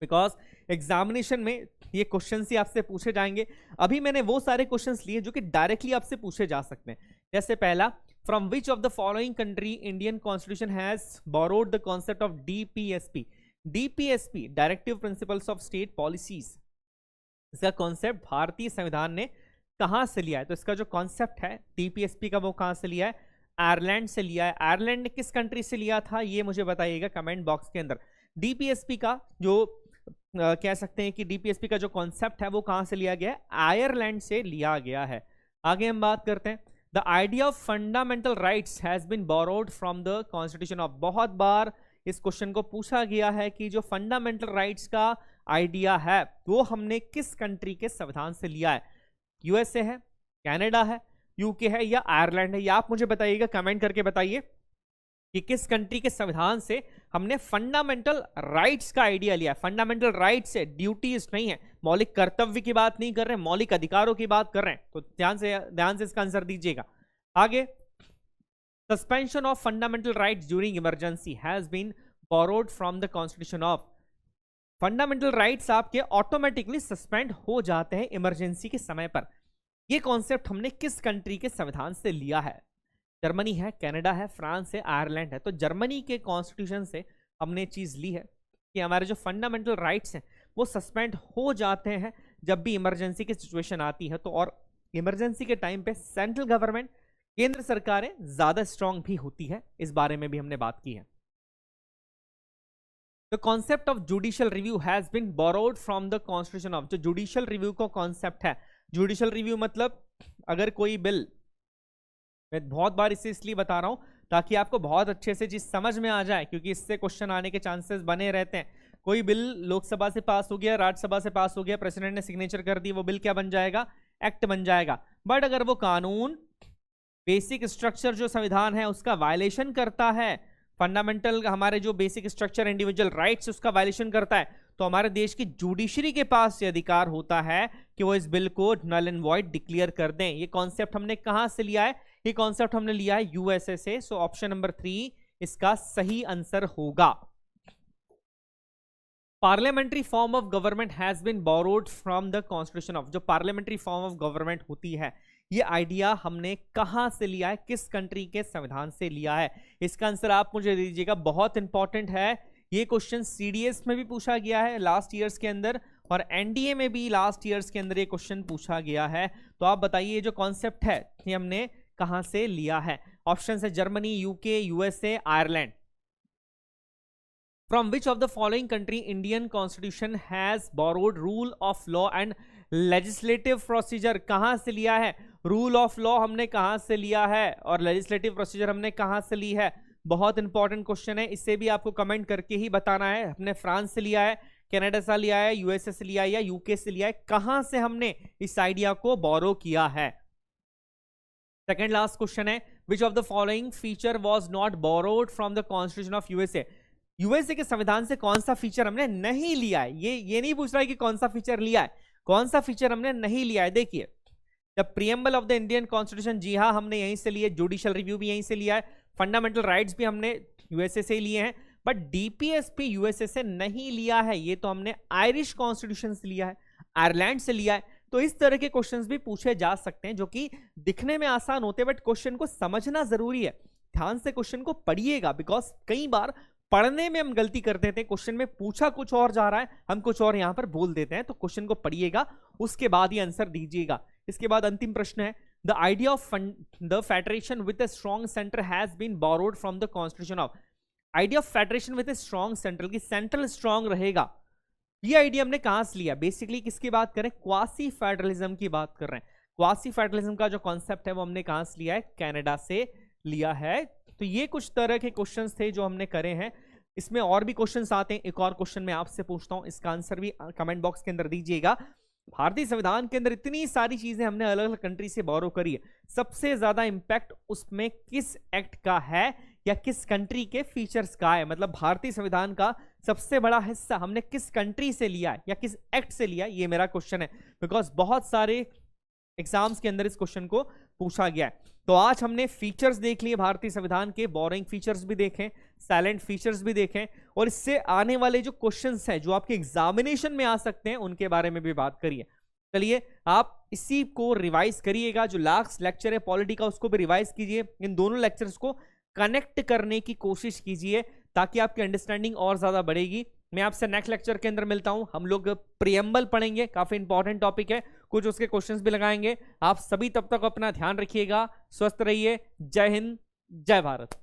बिकॉज एग्जामिनेशन में ये क्वेश्चन ही आपसे पूछे जाएंगे। अभी मैंने वो सारे क्वेश्चंस लिए जो कि डायरेक्टली आपसे पूछे जा सकते हैं। जैसे पहला, from which of the following country Indian constitution has borrowed the concept of DPSP. DPSP, directive principles of state policies, इसका कॉन्सेप्ट भारतीय संविधान ने कहां से लिया है? तो इसका जो कॉन्सेप्ट है डीपीएसपी का, वो कहां से लिया है? आयरलैंड से लिया है। आयरलैंड ने किस कंट्री से लिया था, ये मुझे बताइएगा कमेंट बॉक्स के अंदर। डीपीएसपी का जो कह सकते हैं कि डीपीएसपी का जो कॉन्सेप्ट है वो कहां से लिया गया है? आयरलैंड से लिया गया है। आगे हम बात करते हैं, the idea of fundamental rights has been borrowed from the constitution of. बहुत बार इस क्वेश्चन को पूछा गया है कि जो फंडामेंटल राइट्स का आइडिया है वो हमने किस कंट्री के संविधान से लिया है? यूएसए है, कनाडा है, यूके है या आयरलैंड है? ये आप मुझे बताइएगा, कमेंट करके बताइए कि किस कंट्री के संविधान से हमने फंडामेंटल राइट्स का आइडिया लिया। फंडामेंटल राइट्स है, ड्यूटीज नहीं है, मौलिक कर्तव्य की बात नहीं कर रहे हैं, मौलिक अधिकारों की बात कर रहे हैं। तो ध्यान से इसका आंसर दीजिएगा। आगे, suspension of fundamental rights during emergency has been borrowed from the constitution of. Fundamental rights आपके ऑटोमेटिकली सस्पेंड हो जाते हैं इमरजेंसी के समय पर। यह कॉन्सेप्ट हमने किस कंट्री के संविधान से लिया है? जर्मनी है, कनाडा है, फ्रांस है, आयरलैंड है। तो जर्मनी के कॉन्स्टिट्यूशन से हमने चीज ली है कि हमारे जो फंडामेंटल राइट्स हैं वो सस्पेंड हो जाते हैं जब भी इमरजेंसी की सिचुएशन आती है। तो और इमरजेंसी के टाइम पे सेंट्रल गवर्नमेंट, केंद्र सरकारें ज्यादा स्ट्रांग भी होती है, इस बारे में भी हमने बात की है। The concept of judicial review has been borrowed from the constitution of. जो जुडिशियल रिव्यू का कॉन्सेप्ट है, जुडिशियल रिव्यू मतलब अगर कोई बिल, मैं बहुत बार इसे इसलिए बता रहा हूं ताकि आपको बहुत अच्छे से चीज समझ में आ जाए, क्योंकि इससे क्वेश्चन आने के चांसेस बने रहते हैं। कोई बिल लोकसभा से पास हो गया, राज्यसभा से पास हो गया, प्रेसिडेंट ने सिग्नेचर कर दी, वो बिल क्या बन जाएगा? एक्ट बन जाएगा। बट अगर वो कानून बेसिक स्ट्रक्चर जो संविधान है उसका वायलेशन करता है, फंडामेंटल हमारे जो बेसिक स्ट्रक्चर इंडिविजुअल राइट्स उसका वायलेशन करता है, तो हमारे देश की जुडिशरी के पास ये अधिकार होता है कि वो इस बिल को नल एंड वॉइड डिक्लेयर कर दें। ये कॉन्सेप्ट हमने कहां से लिया है? ये कॉन्सेप्ट हमने लिया है यूएसए से। सो ऑप्शन नंबर 3 इसका सही आंसर होगा। Parliamentary form of government has been borrowed from the constitution of, जो पार्लियामेंट्री फॉर्म ऑफ गवर्नमेंट होती है, ये आइडिया हमने कहां से लिया है, किस कंट्री के संविधान से लिया है? इसका आंसर आप मुझे दीजिएगा, बहुत इंपॉर्टेंट है। ये क्वेश्चन सीडीएस में भी पूछा गया है लास्ट ईयर्स के अंदर, और एनडीए में भी लास्ट ईयर्स के अंदर ये क्वेश्चन पूछा गया है। तो आप बताइए ये जो कॉन्सेप्ट है ये हमने कहां से लिया है? ऑप्शन है Germany, UK, USA, Ireland. From which of the following country Indian constitution has borrowed rule of law and legislative procedure? कहां से लिया है? रूल ऑफ लॉ हमने कहां से लिया है और लेजिस्लेटिव प्रोसीजर हमने कहां से ली है? बहुत इंपॉर्टेंट क्वेश्चन है, इसे भी आपको कमेंट करके ही बताना है। हमने फ्रांस से लिया है, कनाडा से लिया है, यूएसए से लिया है या यूके से लिया है? कहां से हमने इस आइडिया को बोरो किया है? सेकंड लास्ट क्वेश्चन है, which of the following feature was not borrowed from the constitution of USA? USA के संविधान से कौन सा फीचर हमने नहीं लिया है? ये नहीं पूछ रहा है कि कौन सा फीचर लिया है, कौन सा फीचर हमने नहीं लिया है। देखिए, the preamble of the Indian constitution, जी हाँ हमने यहीं से लिए, जुडिशियल रिव्यू भी यहीं से लिया है, फंडामेंटल राइट्स भी हमने यूएसए से लिए हैं, बट डीपीएसपी यूएसए से नहीं लिया है, ये तो हमने आयरिश कॉन्स्टिट्यूशन से लिया है, आयरलैंड से लिया है। तो इस तरह के क्वेश्चंस भी पूछे जा सकते हैं जो कि दिखने में आसान होते हैं, बट क्वेश्चन को समझना जरूरी है। ध्यान से क्वेश्चन को पढ़िएगा, बिकॉज कई बार पढ़ने में हम गलती कर देते हैं, क्वेश्चन में पूछा कुछ और जा रहा है, हम कुछ और यहां पर बोल देते हैं। तो क्वेश्चन को पढ़िएगा, उसके बाद ही आंसर दीजिएगा। इसके बाद अंतिम प्रश्न है, the idea of the federation with a strong centre has been borrowed from the constitution of. Idea of federation with a strong central, की सेंट्रल स्ट्रॉन्ग रहेगा, ये आइडिया हमने कहां से लिया? बेसिकली किसकी बात करें? क्वासी फेडरलिज्म की बात कर रहे हैं। क्वासी फेडरलिज्म का जो कॉन्सेप्ट है वो हमने कहां से लिया है? कनाडा से लिया है। तो ये कुछ तरह के क्वेश्चंस थे जो हमने करे हैं। इसमें और भी क्वेश्चंस आते हैं, एक और क्वेश्चन मैं आपसे पूछता हूं, इसका आंसर भी कमेंट बॉक्स के अंदर दीजिएगा। भारतीय संविधान के अंदर इतनी सारी चीजें हमने अलग अलग कंट्री से बोरो करी है, सबसे ज्यादा इंपैक्ट उसमें किस एक्ट का है या किस कंट्री के फीचर्स का है? मतलब भारतीय संविधान का सबसे बड़ा हिस्सा हमने किस कंट्री से लिया है या किस एक्ट से लिया है, ये मेरा क्वेश्चन है। बिकॉज बहुत सारे एग्जाम्स के अंदर इस क्वेश्चन को पूछा गया है। तो आज हमने फीचर्स देख लिए भारतीय संविधान के, बोरिंग फीचर्स भी देखें, साइलेंट फीचर्स भी देखें, और इससे आने वाले जो क्वेश्चंस हैं जो आपके एग्जामिनेशन में आ सकते हैं उनके बारे में भी बात करिए। चलिए आप इसी को रिवाइज करिएगा, जो लास्ट लेक्चर है पॉलिटी का उसको भी रिवाइज कीजिए, इन दोनों लेक्चर्स को कनेक्ट करने की कोशिश कीजिए ताकि आपकी अंडरस्टैंडिंग और ज्यादा बढ़ेगी। मैं आपसे नेक्स्ट लेक्चर के अंदर मिलता हूं, हम लोग प्रीएम्बल पढ़ेंगे, काफी इंपॉर्टेंट टॉपिक है, कुछ उसके क्वेश्चंस भी लगाएंगे। आप सभी तब तक अपना ध्यान रखिएगा, स्वस्थ रहिए, जय हिंद, जय भारत।